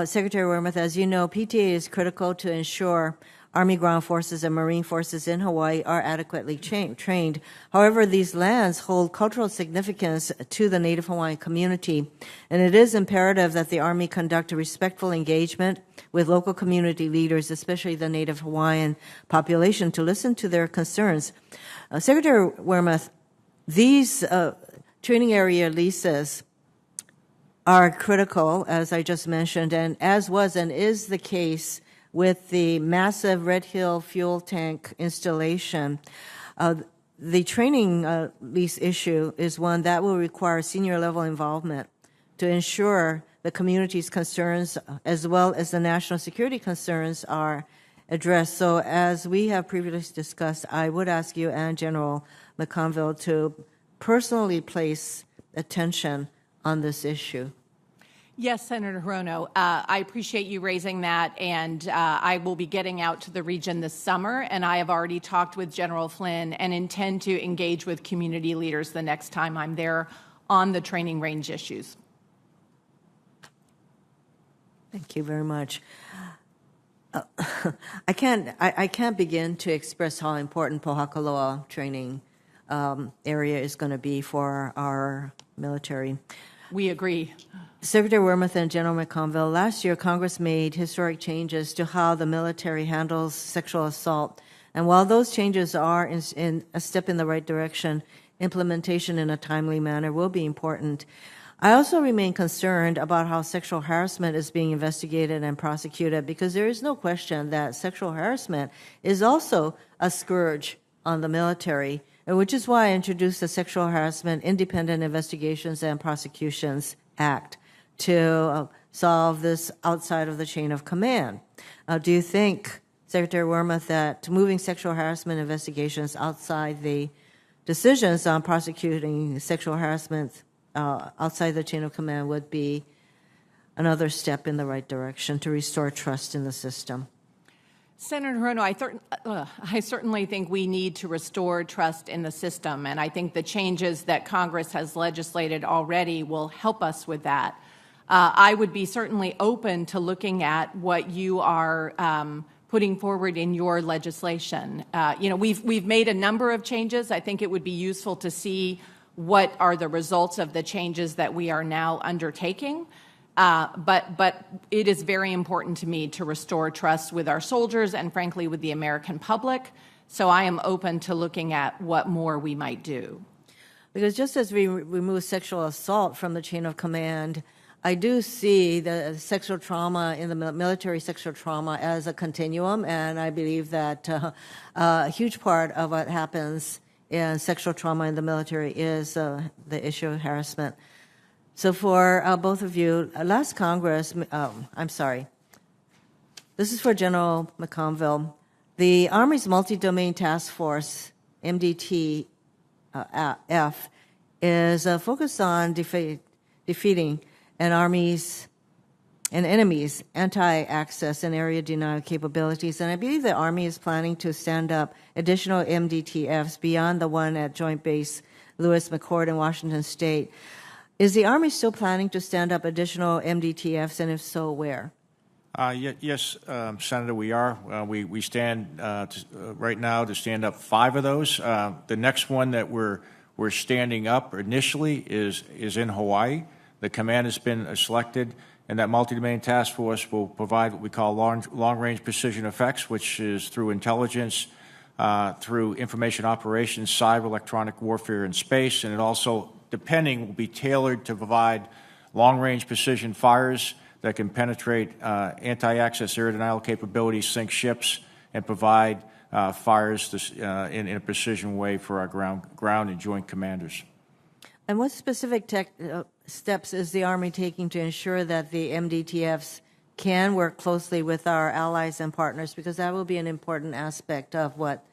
Secretary Wormuth, as you know, PTA is critical to ensure Army ground forces and Marine forces in Hawaii are adequately trained. However, these lands hold cultural significance to the Native Hawaiian community, and it is imperative that the Army conduct a respectful engagement with local community leaders, especially the Native Hawaiian population, to listen to their concerns. Secretary Wormuth, these training area leases are critical, as I just mentioned, and as was and is the case with the massive Red Hill fuel tank installation. The training lease issue is one that will require senior level involvement to ensure the community's concerns as well as the national security concerns are addressed. So as we have previously discussed, I would ask you and General McConville to personally place attention on this issue. Yes, Senator Hirono, I appreciate you raising that, and I will be getting out to the region this summer, and I have already talked with General Flynn and intend to engage with community leaders the next time I'm there on the training range issues. Thank you very much. I can't begin to express how important Pohakaloa training area is going to be for our military. We agree. Secretary Wormuth and General McConville, last year Congress made historic changes to how the military handles sexual assault. And while those changes are in a step in the right direction, implementation in a timely manner will be important. I also remain concerned about how sexual harassment is being investigated and prosecuted, because there is no question that sexual harassment is also a scourge on the military, which is why I introduced the Sexual Harassment Independent Investigations and Prosecutions Act to solve this outside of the chain of command. Do you think, Secretary Wormuth, that moving sexual harassment investigations outside the decisions on prosecuting sexual harassment outside the chain of command would be another step in the right direction to restore trust in the system? Senator Hirono, I certainly think we need to restore trust in the system, and I think the changes that Congress has legislated already will help us with that. I would be certainly open to looking at what you are putting forward in your legislation. We've made a number of changes. I think it would be useful to see what are the results of the changes that we are now undertaking. But it is very important to me to restore trust with our soldiers and, frankly, with the American public. So I am open to looking at what more we might do. Because just as we remove sexual assault from the chain of command, I do see the sexual trauma in the military sexual trauma as a continuum, and I believe that a huge part of what happens in sexual trauma in the military is the issue of harassment. So for both of you, last Congress, this is for General McConville. The Army's Multi-Domain Task Force, MDTF, is focused on defeating an enemy's anti-access and area denial capabilities. And I believe the Army is planning to stand up additional MDTFs beyond the one at Joint Base Lewis McChord in Washington State. Is the Army still planning to stand up additional MDTFs, and if so, where? Yes, Senator, we are. We stand right now to stand up 5 of those. The next one that we're standing up initially is in Hawaii. The command has been selected, and that multi-domain task force will provide what we call long-range precision effects, which is through intelligence, through information operations, cyber, electronic warfare, and space, and it also, depending, will be tailored to provide long-range precision fires that can penetrate anti-access air denial capabilities, sink ships, and provide fires in a precision way for our ground and joint commanders. And what specific steps is the Army taking to ensure that the MDTFs can work closely with our allies and partners, because that will be an important aspect of what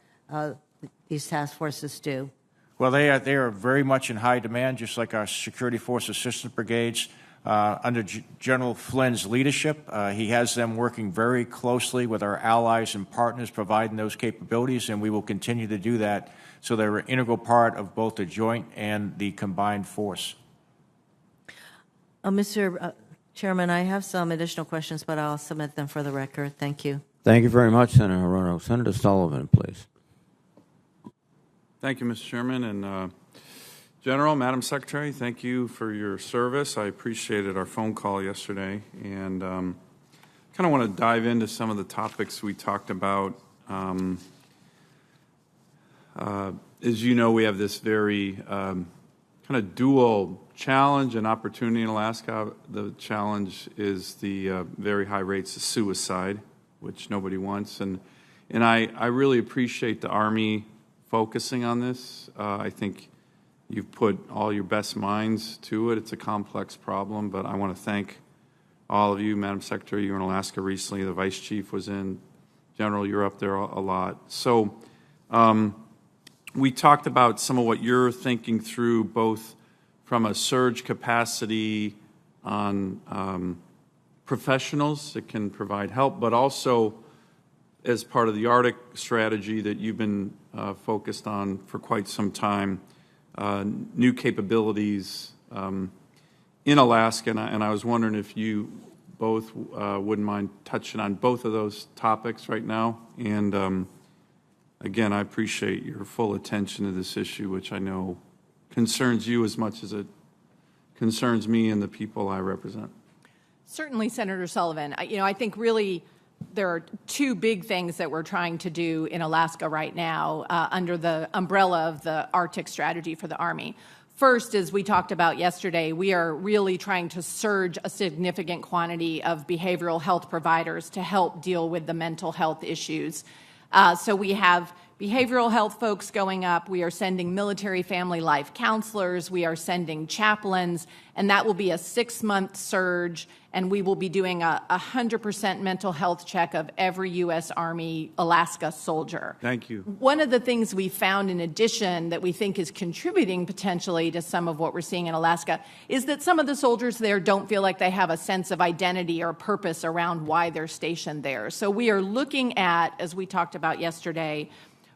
these task forces do? Well, they are very much in high demand, just like our security force assistance brigades. Under General Flynn's leadership, he has them working very closely with our allies and partners, providing those capabilities, and we will continue to do that, so they're an integral part of both the joint and the combined force. Mr. Chairman, I have some additional questions, but I'll submit them for the record. Thank you. Thank you very much, Senator Hirono. Senator Sullivan, please. Thank you, Mr. Chairman. And General, Madam Secretary, thank you for your service. I appreciated our phone call yesterday, and kind of want to dive into some of the topics we talked about. As you know, we have this very kind of dual challenge and opportunity in Alaska. The challenge is the very high rates of suicide, which nobody wants. And I really appreciate the Army focusing on this. I think you've put all your best minds to it. It's a complex problem, but I want to thank all of you. Madam Secretary, you were in Alaska recently. The Vice Chief was in. General, you're up there a lot. So we talked about some of what you're thinking through, both from a surge capacity on professionals that can provide help, but also as part of the Arctic strategy that you've been focused on for quite some time, new capabilities in Alaska. And I was wondering if you both wouldn't mind touching on both of those topics right now. And again, I appreciate your full attention to this issue, which I know concerns you as much as it concerns me and the people I represent. Certainly, Senator Sullivan. I think really there are two big things that we're trying to do in Alaska right now under the umbrella of the Arctic strategy for the Army. First, as we talked about yesterday, we are really trying to surge a significant quantity of behavioral health providers to help deal with the mental health issues. So we have behavioral health folks going up. We are sending military family life counselors. We are sending chaplains. And that will be a 6-month surge. And we will be doing a 100% mental health check of every U.S. Army Alaska soldier. Thank you. One of the things we found in addition that we think is contributing potentially to some of what we're seeing in Alaska is that some of the soldiers there don't feel like they have a sense of identity or purpose around why they're stationed there. So we are looking at, as we talked about yesterday,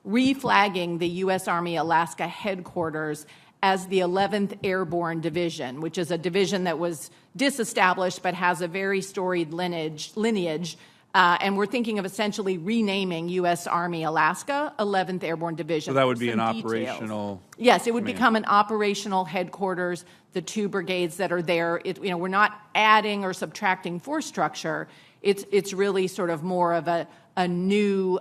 reflagging the U.S. Army Alaska headquarters as the 11th Airborne Division, which is a division that was disestablished but has a very storied lineage. And we're thinking of essentially renaming U.S. Army Alaska 11th Airborne Division. So that would be Some an details. operational. Yes, it would command. become an operational headquarters, the 2 brigades that are there. We're not adding or subtracting force structure. It's really sort of more of a new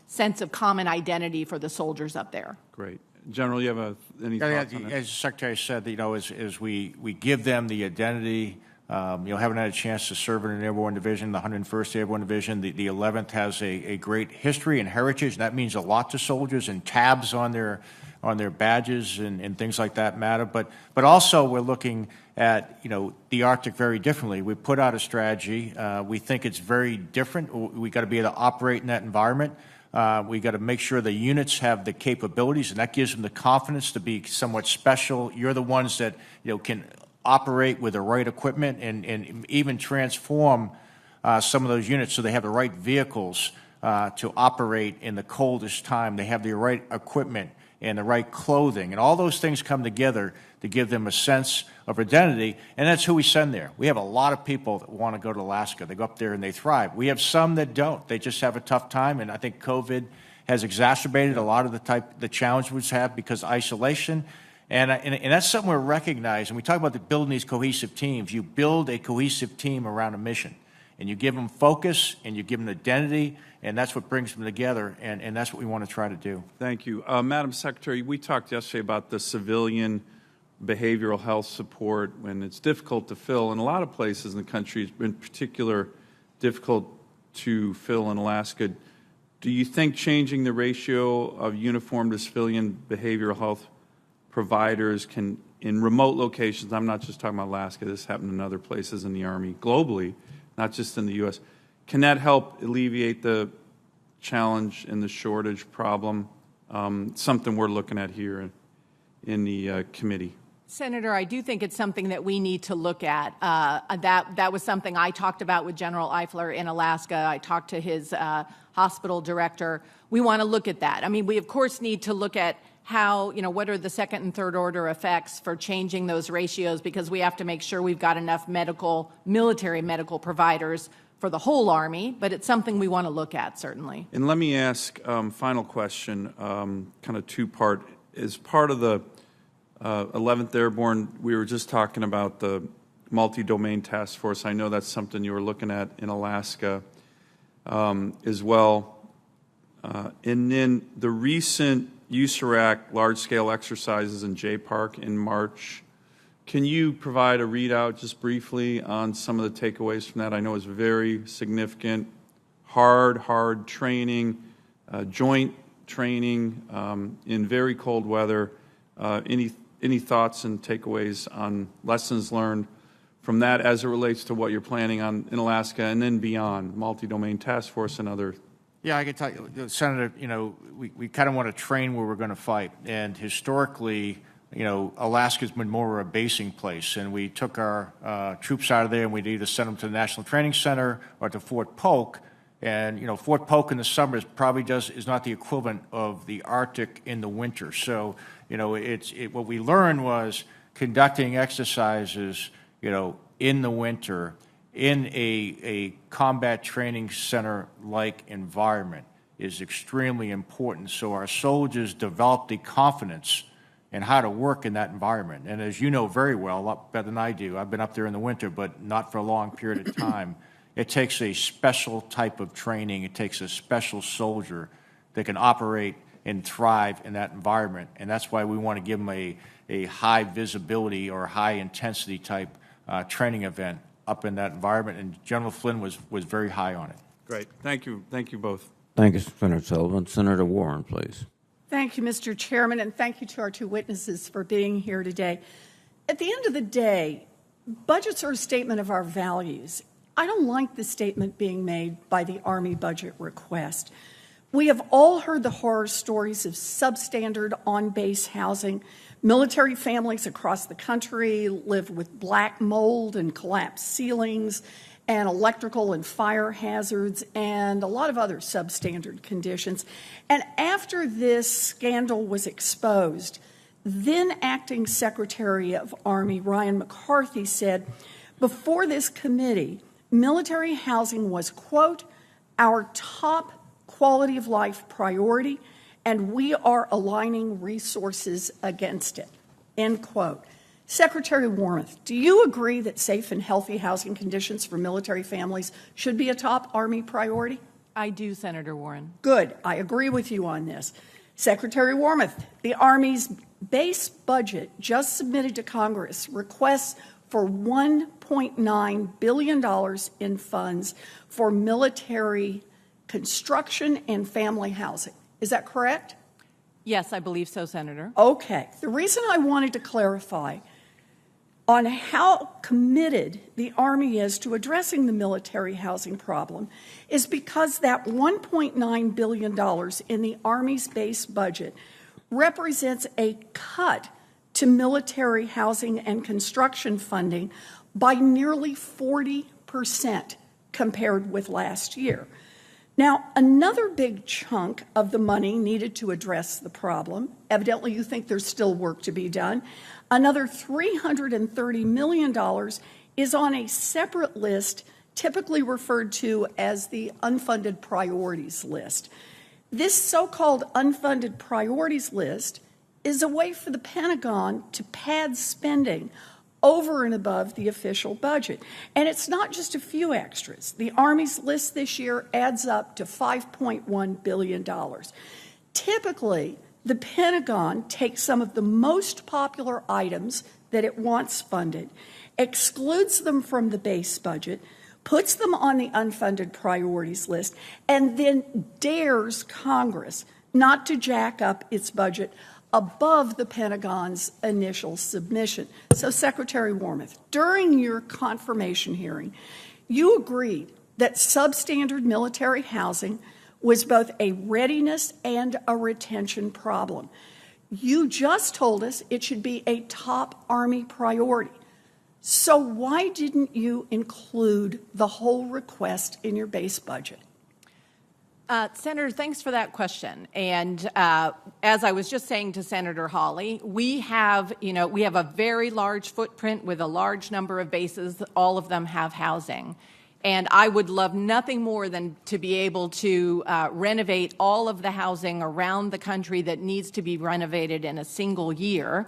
sense of common identity for the soldiers up there. Great. General, you have any thoughts on that? As the Secretary said, as we give them the identity, haven't had a chance to serve in an airborne division, the 101st Airborne Division. The 11th has a great history and heritage. That means a lot to soldiers, and tabs on their badges and things like that matter. But also we're looking at the Arctic very differently. We put out a strategy. We think it's very different. We got to be able to operate in that environment. We got to make sure the units have the capabilities, and that gives them the confidence to be somewhat special. You're the ones that can operate with the right equipment and even transform some of those units so they have the right vehicles to operate in the coldest time. They have the right equipment and the right clothing, and all those things come together to give them a sense of identity, and that's who we send there. We have a lot of people that want to go to Alaska. They go up there and they thrive. We have some that don't. They just have a tough time, and I think COVID has exacerbated a lot of the challenge we've had because of isolation, and that's something we're recognizing. We talk about building these cohesive teams. You build a cohesive team around a mission, and you give them focus, and you give them identity, and that's what brings them together, and that's what we want to try to do. Thank you. Madam Secretary, we talked yesterday about the civilian behavioral health support when it's difficult to fill. In a lot of places in the country, it's been particularly difficult to fill in Alaska. Do you think changing the ratio of uniformed to civilian behavioral health providers can, in remote locations, I'm not just talking about Alaska, this happened in other places in the Army, globally, not just in the U.S., can that help alleviate the challenge and the shortage problem? Something we're looking at here in the committee. Senator, I do think it's something that we need to look at. That was something I talked about with General Eifler in Alaska. I talked to his hospital director. We want to look at that. I mean, we of course need to look at how, what are the second and third order effects for changing those ratios, because we have to make sure we've got enough military medical providers for the whole Army, but it's something we want to look at, certainly. And let me ask, final question, kind of two-part. As part of the 11th Airborne, we were just talking about the multi-domain task force. I know that's something you were looking at in Alaska as well. And then the recent USARAC large-scale exercises in J-Park in March. Can you provide a readout just briefly on some of the takeaways from that? I know it's very significant, hard training, joint training in very cold weather. Any thoughts and takeaways on lessons learned from that as it relates to what you're planning on in Alaska and then beyond, multi-domain task force and other? Yeah, I can tell you, Senator, we kind of want to train where we're going to fight. And historically, Alaska's been more of a basing place. And we took our troops out of there and we'd either send them to the National Training Center or to Fort Polk. And, Fort Polk in the summer is not the equivalent of the Arctic in the winter. So, what we learned was conducting exercises, in the winter in a combat training center-like environment is extremely important, so our soldiers develop the confidence in how to work in that environment. And as you know very well, a lot better than I do, I've been up there in the winter, but not for a long period of time. It takes a special type of training. It takes a special soldier that can operate and thrive in that environment. And that's why we want to give them a high visibility or high intensity type training event up in that environment. And General Flynn was very high on it. Great. Thank you. Thank you both. Thank you, Senator Sullivan. Senator Warren, please. Thank you, Mr. Chairman, and thank you to our two witnesses for being here today. At the end of the day, budgets are a statement of our values. I don't like the statement being made by the Army budget request. We have all heard the horror stories of substandard on-base housing. Military families across the country live with black mold and collapsed ceilings and electrical and fire hazards and a lot of other substandard conditions. And after this scandal was exposed, then Acting Secretary of Army Ryan McCarthy said, before this committee, military housing was, quote, our top quality of life priority, and we are aligning resources against it, end quote. Secretary Wormuth, do you agree that safe and healthy housing conditions for military families should be a top Army priority? I do, Senator Warren. Good. I agree with you on this. Secretary Wormuth, the Army's base budget just submitted to Congress requests for $1.9 billion in funds for military construction and family housing. Is that correct? Yes, I believe so, Senator. Okay. The reason I wanted to clarify on how committed the Army is to addressing the military housing problem is because that $1.9 billion in the Army's base budget represents a cut to military housing and construction funding by nearly 40% compared with last year. Now, another big chunk of the money needed to address the problem, evidently you think there's still work to be done, another $330 million is on a separate list typically referred to as the unfunded priorities list. This so-called unfunded priorities list is a way for the Pentagon to pad spending over and above the official budget. And it's not just a few extras. The Army's list this year adds up to $5.1 billion. Typically, the Pentagon takes some of the most popular items that it wants funded, excludes them from the base budget, puts them on the unfunded priorities list, and then dares Congress not to jack up its budget above the Pentagon's initial submission. So, Secretary Wormuth, during your confirmation hearing, you agreed that substandard military housing was both a readiness and a retention problem. You just told us it should be a top Army priority. So why didn't you include the whole request in your base budget? Senator, thanks for that question. And as I was just saying to Senator Hawley, we have a very large footprint with a large number of bases. All of them have housing. And I would love nothing more than to be able to renovate all of the housing around the country that needs to be renovated in a single year.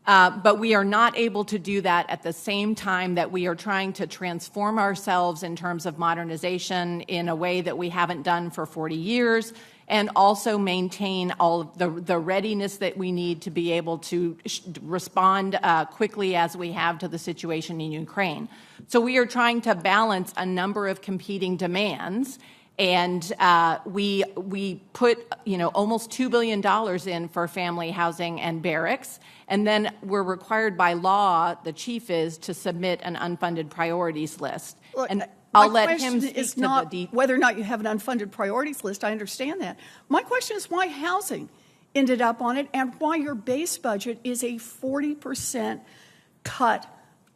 But we are not able to do that at the same time that we are trying to transform ourselves in terms of modernization in a way that we haven't done for 40 years, and also maintain all of the readiness that we need to be able to respond quickly as we have to the situation in Ukraine. So we are trying to balance a number of competing demands. And we put, almost $2 billion in for family housing and barracks. And then we're required by law, the chief is, to submit an unfunded priorities list. Look, and I'll let him speak is to not the details. whether or not you have an unfunded priorities list. I understand that. My question is why housing ended up on it and why your base budget is a 40% cut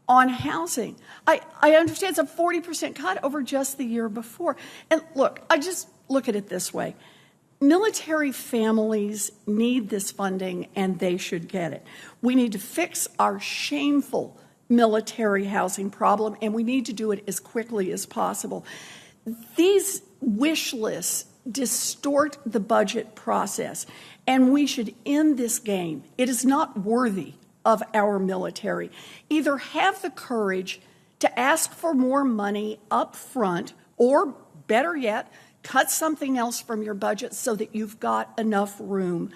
on housing. I understand it's a 40% cut over just the year before. And look, I just look at it this way. Military families need this funding and they should get it. We need to fix our shameful military housing problem, and we need to do it as quickly as possible. These wish lists distort the budget process, and we should end this game. It is not worthy of our military. Either have the courage to ask for more money up front, or better yet, cut something else from your budget so that you've got enough room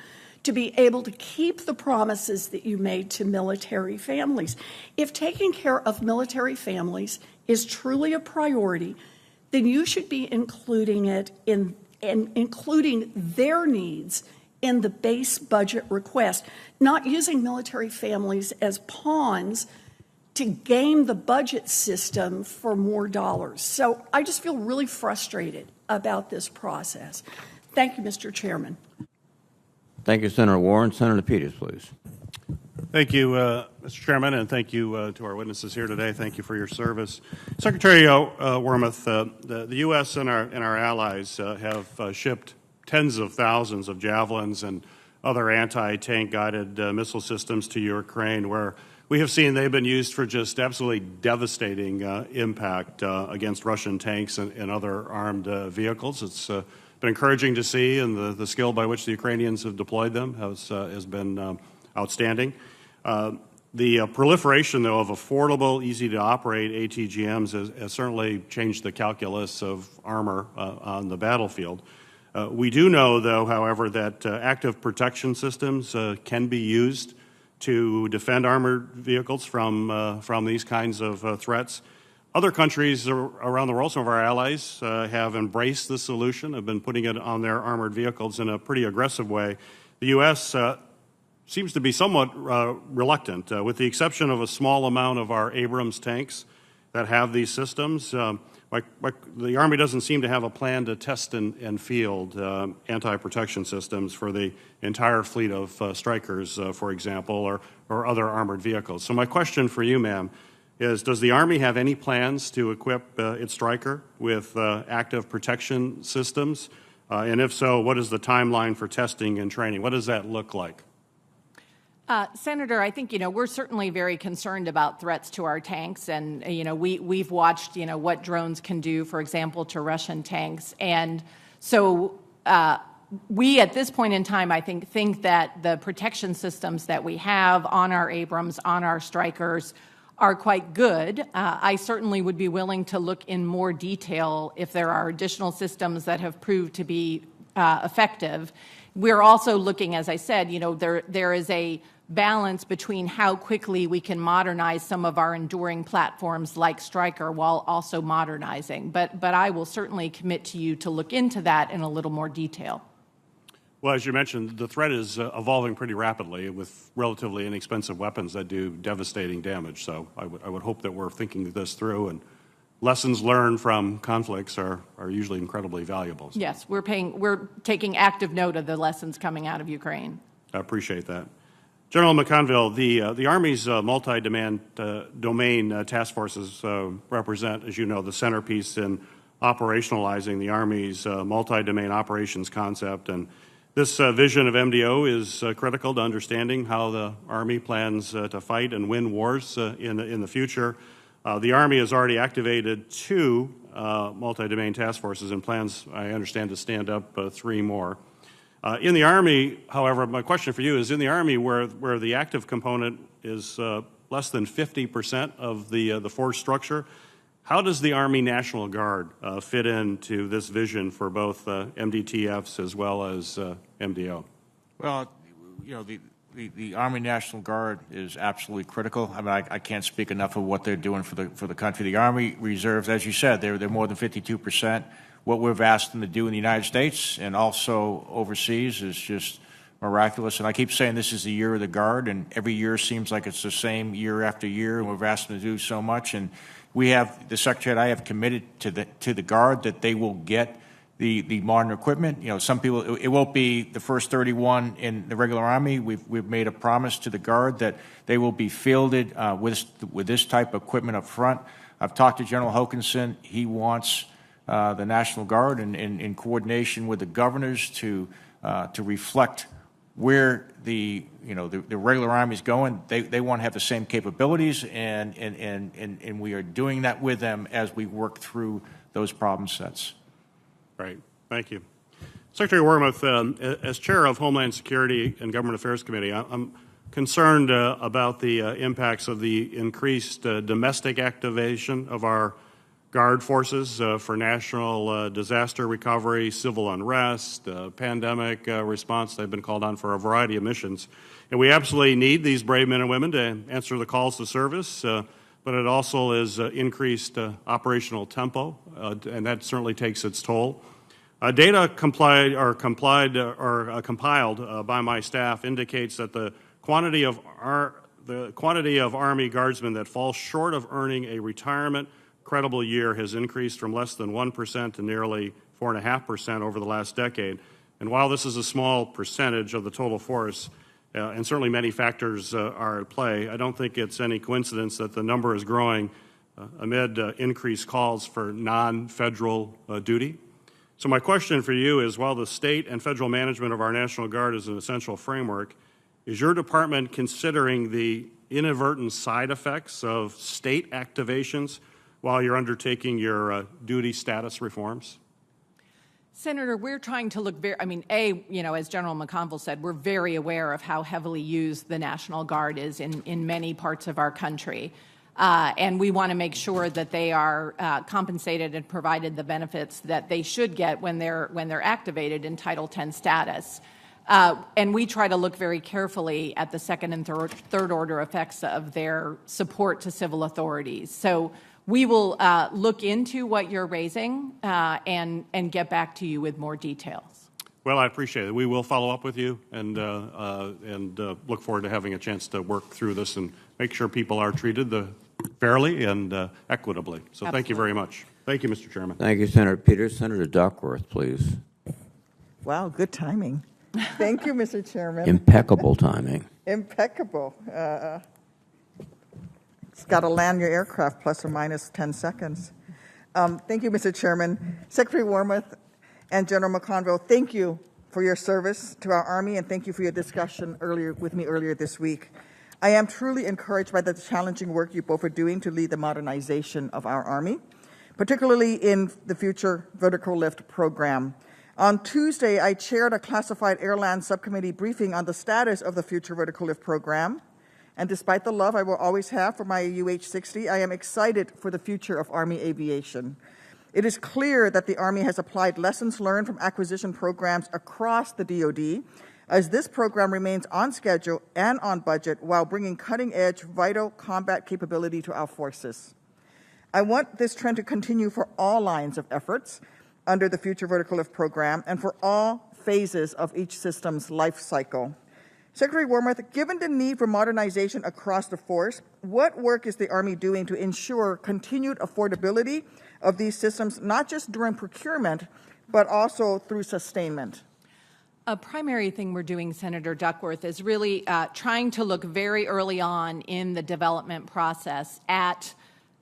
to be able to keep the promises that you made to military families. If taking care of military families is truly a priority, then you should be including it in and including their needs in the base budget request, not using military families as pawns to game the budget system for more dollars. So I just feel really frustrated about this process. Thank you, Mr. Chairman. Thank you, Senator Warren. Senator Peters, please. Thank you, Mr. Chairman, and thank you to our witnesses here today. Thank you for your service. Secretary Wormuth, the U.S. and our allies have shipped tens of thousands of Javelins and other anti-tank guided missile systems to Ukraine, where we have seen they've been used for just absolutely devastating impact against Russian tanks and other armed vehicles. It's been encouraging to see, and the skill by which the Ukrainians have deployed them has been outstanding. The proliferation, though, of affordable, easy-to-operate ATGMs has certainly changed the calculus of armor on the battlefield. We do know, though, however, that active protection systems can be used to defend armored vehicles from these kinds of threats. Other countries around the world, some of our allies, have embraced the solution, have been putting it on their armored vehicles in a pretty aggressive way. The U.S. Seems to be somewhat reluctant, with the exception of a small amount of our Abrams tanks that have these systems. The Army doesn't seem to have a plan to test and field anti-protection systems for the entire fleet of Strykers, for example, or other armored vehicles. So my question for you, ma'am, is does the Army have any plans to equip its Stryker with active protection systems? And if so, what is the timeline for testing and training? What does that look like? Senator, I think, we're certainly very concerned about threats to our tanks. And, we've watched, what drones can do, for example, to Russian tanks. And so we, at this point in time, I think that the protection systems that we have on our Abrams, on our Strykers, are quite good. I certainly would be willing to look in more detail if there are additional systems that have proved to be effective. We're also looking, as I said, there is a balance between how quickly we can modernize some of our enduring platforms like Stryker while also modernizing. But I will certainly commit to you to look into that in a little more detail. Well, as you mentioned, the threat is evolving pretty rapidly with relatively inexpensive weapons that do devastating damage. So I would hope that we're thinking this through, and lessons learned from conflicts are usually incredibly valuable. So yes, we're taking active note of the lessons coming out of Ukraine. I appreciate that. General McConville, the Army's multi-domain task forces represent, as you know, the centerpiece in operationalizing the Army's multi-domain operations concept. And this vision of MDO is critical to understanding how the Army plans to fight and win wars in the future. The Army has already activated 2 multi-domain task forces and plans, I understand, to stand up 3 more. In the Army, however, my question for you is, in the Army where the active component is less than 50% of the force structure, how does the Army National Guard fit into this vision for both MDTFs as well as MDO? Well, the Army National Guard is absolutely critical. I mean, I can't speak enough of what they're doing for the country. The Army Reserves, as you said, they're more than 52%. What we've asked them to do in the United States and also overseas is just miraculous. And I keep saying this is the year of the Guard, and every year seems like it's the same year after year, and we've asked them to do so much. And we have, the Secretary and I have committed to the Guard that they will get the modern equipment. Some people, it won't be the first 31 in the regular Army. We've made a promise to the Guard that they will be fielded with this type of equipment up front. I've talked to General Hokanson. He wants the National Guard in coordination with the governors to reflect where the regular Army's going. They want to have the same capabilities, and we are doing that with them as we work through those problem sets. Right. Thank you. Secretary Wormuth, as chair of Homeland Security and Government Affairs Committee, I'm concerned about the impacts of the increased domestic activation of our Guard forces for national disaster recovery, civil unrest, pandemic response. They've been called on for a variety of missions. And we absolutely need these brave men and women to answer the calls to service, but it also is increased operational tempo, and that certainly takes its toll. Data compiled by my staff indicates that the quantity of Army Guardsmen that fall short of earning a retirement credible year has increased from less than 1% to nearly 4.5% over the last decade. And while this is a small percentage of the total force, and certainly many factors are at play, I don't think it's any coincidence that the number is growing amid increased calls for non-federal duty. So my question for you is, while the state and federal management of our National Guard is an essential framework, is your department considering the inadvertent side effects of state activations while you're undertaking your duty status reforms? Senator, we're trying to look very, as General McConville said, we're very aware of how heavily used the National Guard is in many parts of our country. And we want to make sure that they are compensated and provided the benefits that they should get when they're activated in Title X status. And we try to look very carefully at the second and third order effects of their support to civil authorities. So we will look into what you're raising and get back to you with more details. Well, I appreciate it. We will follow up with you and look forward to having a chance to work through this and make sure people are treated fairly and equitably. So Absolutely. Thank you very much. Thank you, Mr. Chairman. Thank you, Senator Peters. Senator Duckworth, please. Wow, good timing. Thank you, Mr. Chairman. Impeccable timing. Impeccable. It's got to land your aircraft plus or minus 10 seconds. Thank you, Mr. Chairman. Secretary Wormuth and General McConville, thank you for your service to our Army, and thank you for your discussion with me earlier this week. I am truly encouraged by the challenging work you both are doing to lead the modernization of our Army, particularly in the Future Vertical Lift program. On Tuesday, I chaired a classified airline subcommittee briefing on the status of the Future Vertical Lift program. And despite the love I will always have for my UH-60, I am excited for the future of Army aviation. It is clear that the Army has applied lessons learned from acquisition programs across the DoD, as this program remains on schedule and on budget while bringing cutting-edge, vital combat capability to our forces. I want this trend to continue for all lines of efforts under the Future Vertical Lift program and for all phases of each system's life cycle. Secretary Wormuth, given the need for modernization across the force, what work is the Army doing to ensure continued affordability of these systems, not just during procurement, but also through sustainment? A primary thing we're doing, Senator Duckworth, is really trying to look very early on in the development process at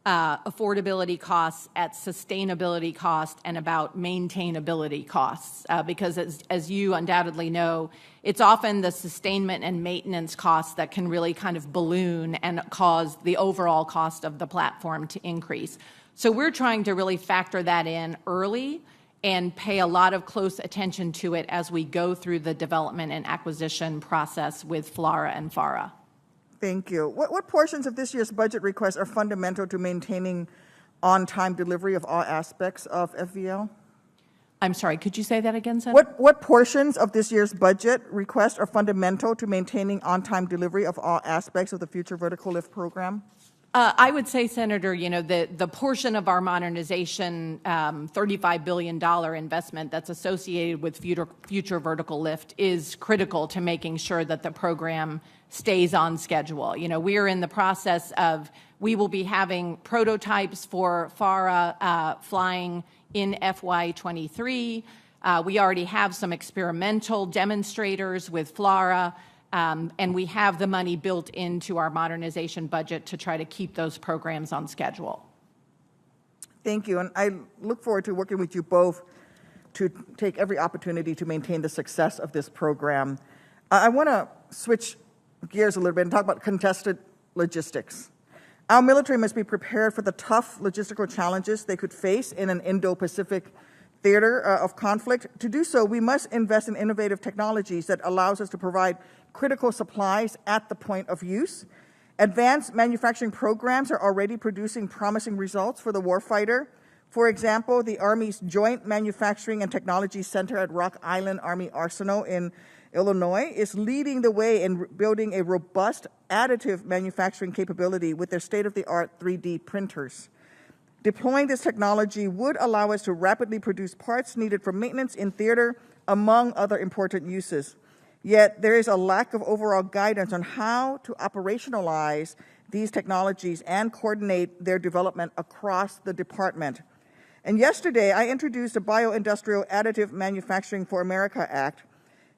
affordability costs, at sustainability costs, and about maintainability costs. Because as you undoubtedly know, it's often the sustainment and maintenance costs that can really kind of balloon and cause the overall cost of the platform to increase. So we're trying to really factor that in early and pay a lot of close attention to it as we go through the development and acquisition process with FLRAA and FARA. Thank you. What portions of this year's budget requests are fundamental to maintaining on-time delivery of all aspects of FVL? I'm sorry, could you say that again, Senator? What portions of this year's budget requests are fundamental to maintaining on-time delivery of all aspects of the Future Vertical Lift program? I would say, Senator, the portion of our modernization $35 billion investment that's associated with future vertical lift is critical to making sure that the program stays on schedule. We are in the process of, we will be having prototypes for FARA flying in FY23. We already have some experimental demonstrators with FLRAA. And we have the money built into our modernization budget to try to keep those programs on schedule. Thank you. And I look forward to working with you both to take every opportunity to maintain the success of this program. I want to switch gears a little bit and talk about contested logistics. Our military must be prepared for the tough logistical challenges they could face in an Indo-Pacific theater of conflict. To do so, we must invest in innovative technologies that allows us to provide critical supplies at the point of use. Advanced manufacturing programs are already producing promising results for the warfighter. For example, the Army's Joint Manufacturing and Technology Center at Rock Island Army Arsenal in Illinois is leading the way in building a robust additive manufacturing capability with their state-of-the-art 3D printers. Deploying this technology would allow us to rapidly produce parts needed for maintenance in theater, among other important uses. Yet there is a lack of overall guidance on how to operationalize these technologies and coordinate their development across the department. And yesterday, I introduced the Bioindustrial Additive Manufacturing for America Act.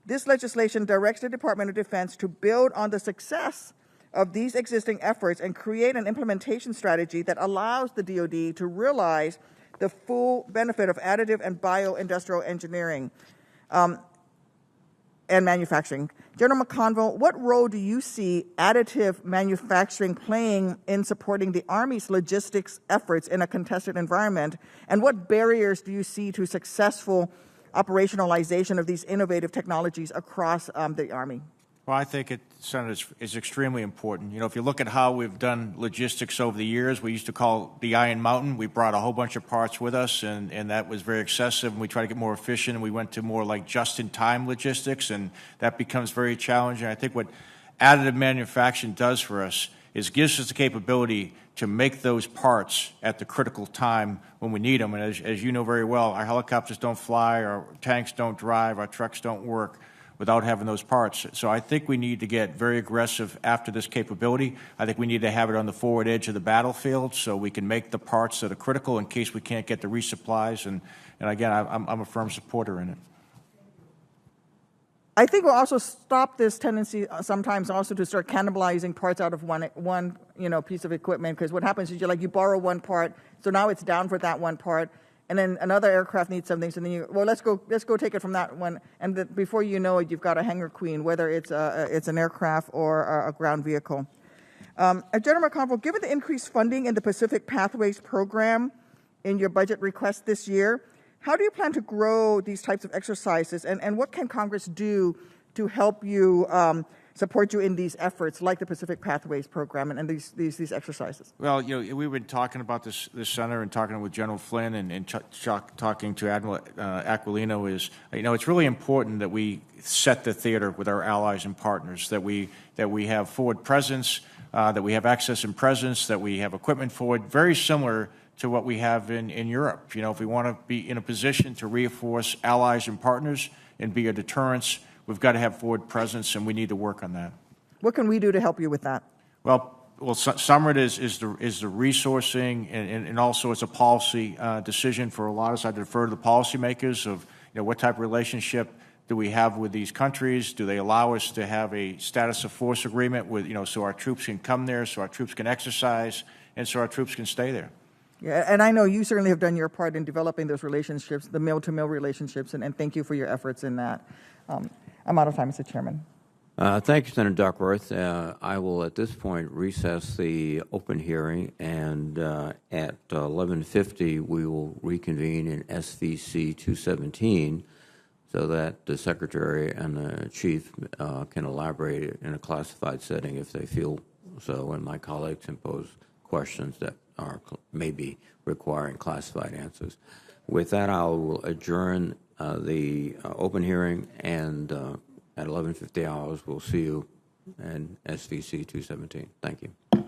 This legislation directs the Department of Defense to build on the success of these existing efforts and create an implementation strategy that allows the DoD to realize the full benefit of additive and bioindustrial engineering and manufacturing. General McConville, what role do you see additive manufacturing playing in supporting the Army's logistics efforts in a contested environment, and what barriers do you see to successful operationalization of these innovative technologies across the Army? Well, I think it, Senator, is extremely important. You know, if you look at how we've done logistics over the years, we used to call the Iron Mountain. We brought a whole bunch of parts with us, and that was very excessive, and we tried to get more efficient, and we went to more like just-in-time logistics, and that becomes very challenging. I think what additive manufacturing does for us is gives us the capability to make those parts at the critical time when we need them. And as you know very well, our helicopters don't fly, our tanks don't drive, our trucks don't work without having those parts. So I think we need to get very aggressive after this capability. I think we need to have it on the forward edge of the battlefield so we can make the parts that are critical in case we can't get the resupplies. And again, I'm a firm supporter in it. I think we'll also stop this tendency sometimes also to start cannibalizing parts out of one piece of equipment, because what happens is you borrow one part, so now it's down for that one part, and then another aircraft needs something, so then let's go take it from that one, and before you know it, you've got a hangar queen, whether it's an aircraft or a ground vehicle. General McConville, given the increased funding in the Pacific Pathways program in your budget request this year, how do you plan to grow these types of exercises, and what can Congress do to help you support you in these efforts, like the Pacific Pathways program and these exercises? Well, we've been talking about this center and talking with General Flynn and talking to Admiral Aquilino. Is it's really important that we set the theater with our allies and partners, that we have forward presence, that we have access and presence, that we have equipment forward, very similar to what we have in Europe. If we want to be in a position to reinforce allies and partners and be a deterrence, we've got to have forward presence, and we need to work on that. What can we do to help you with that? Well, some of it is the resourcing, and also it's a policy decision for a lot of us. I defer to the policymakers of what type of relationship do we have with these countries? Do they allow us to have a status of force agreement with so our troops can come there, so our troops can exercise, and so our troops can stay there? Yeah, and I know you certainly have done your part in developing those relationships, the mill-to-mill relationships, and thank you for your efforts in that. I'm out of time, Mr. Chairman. Thank you, Senator Duckworth. I will, at this point, recess the open hearing, and at 11:50 we will reconvene in SVC 217 so that the Secretary and the Chief can elaborate in a classified setting if they feel so, and my colleagues can pose questions that are maybe requiring classified answers. With that, I will adjourn the open hearing, and at 11:50 hours, we'll see you in SVC 217. Thank you.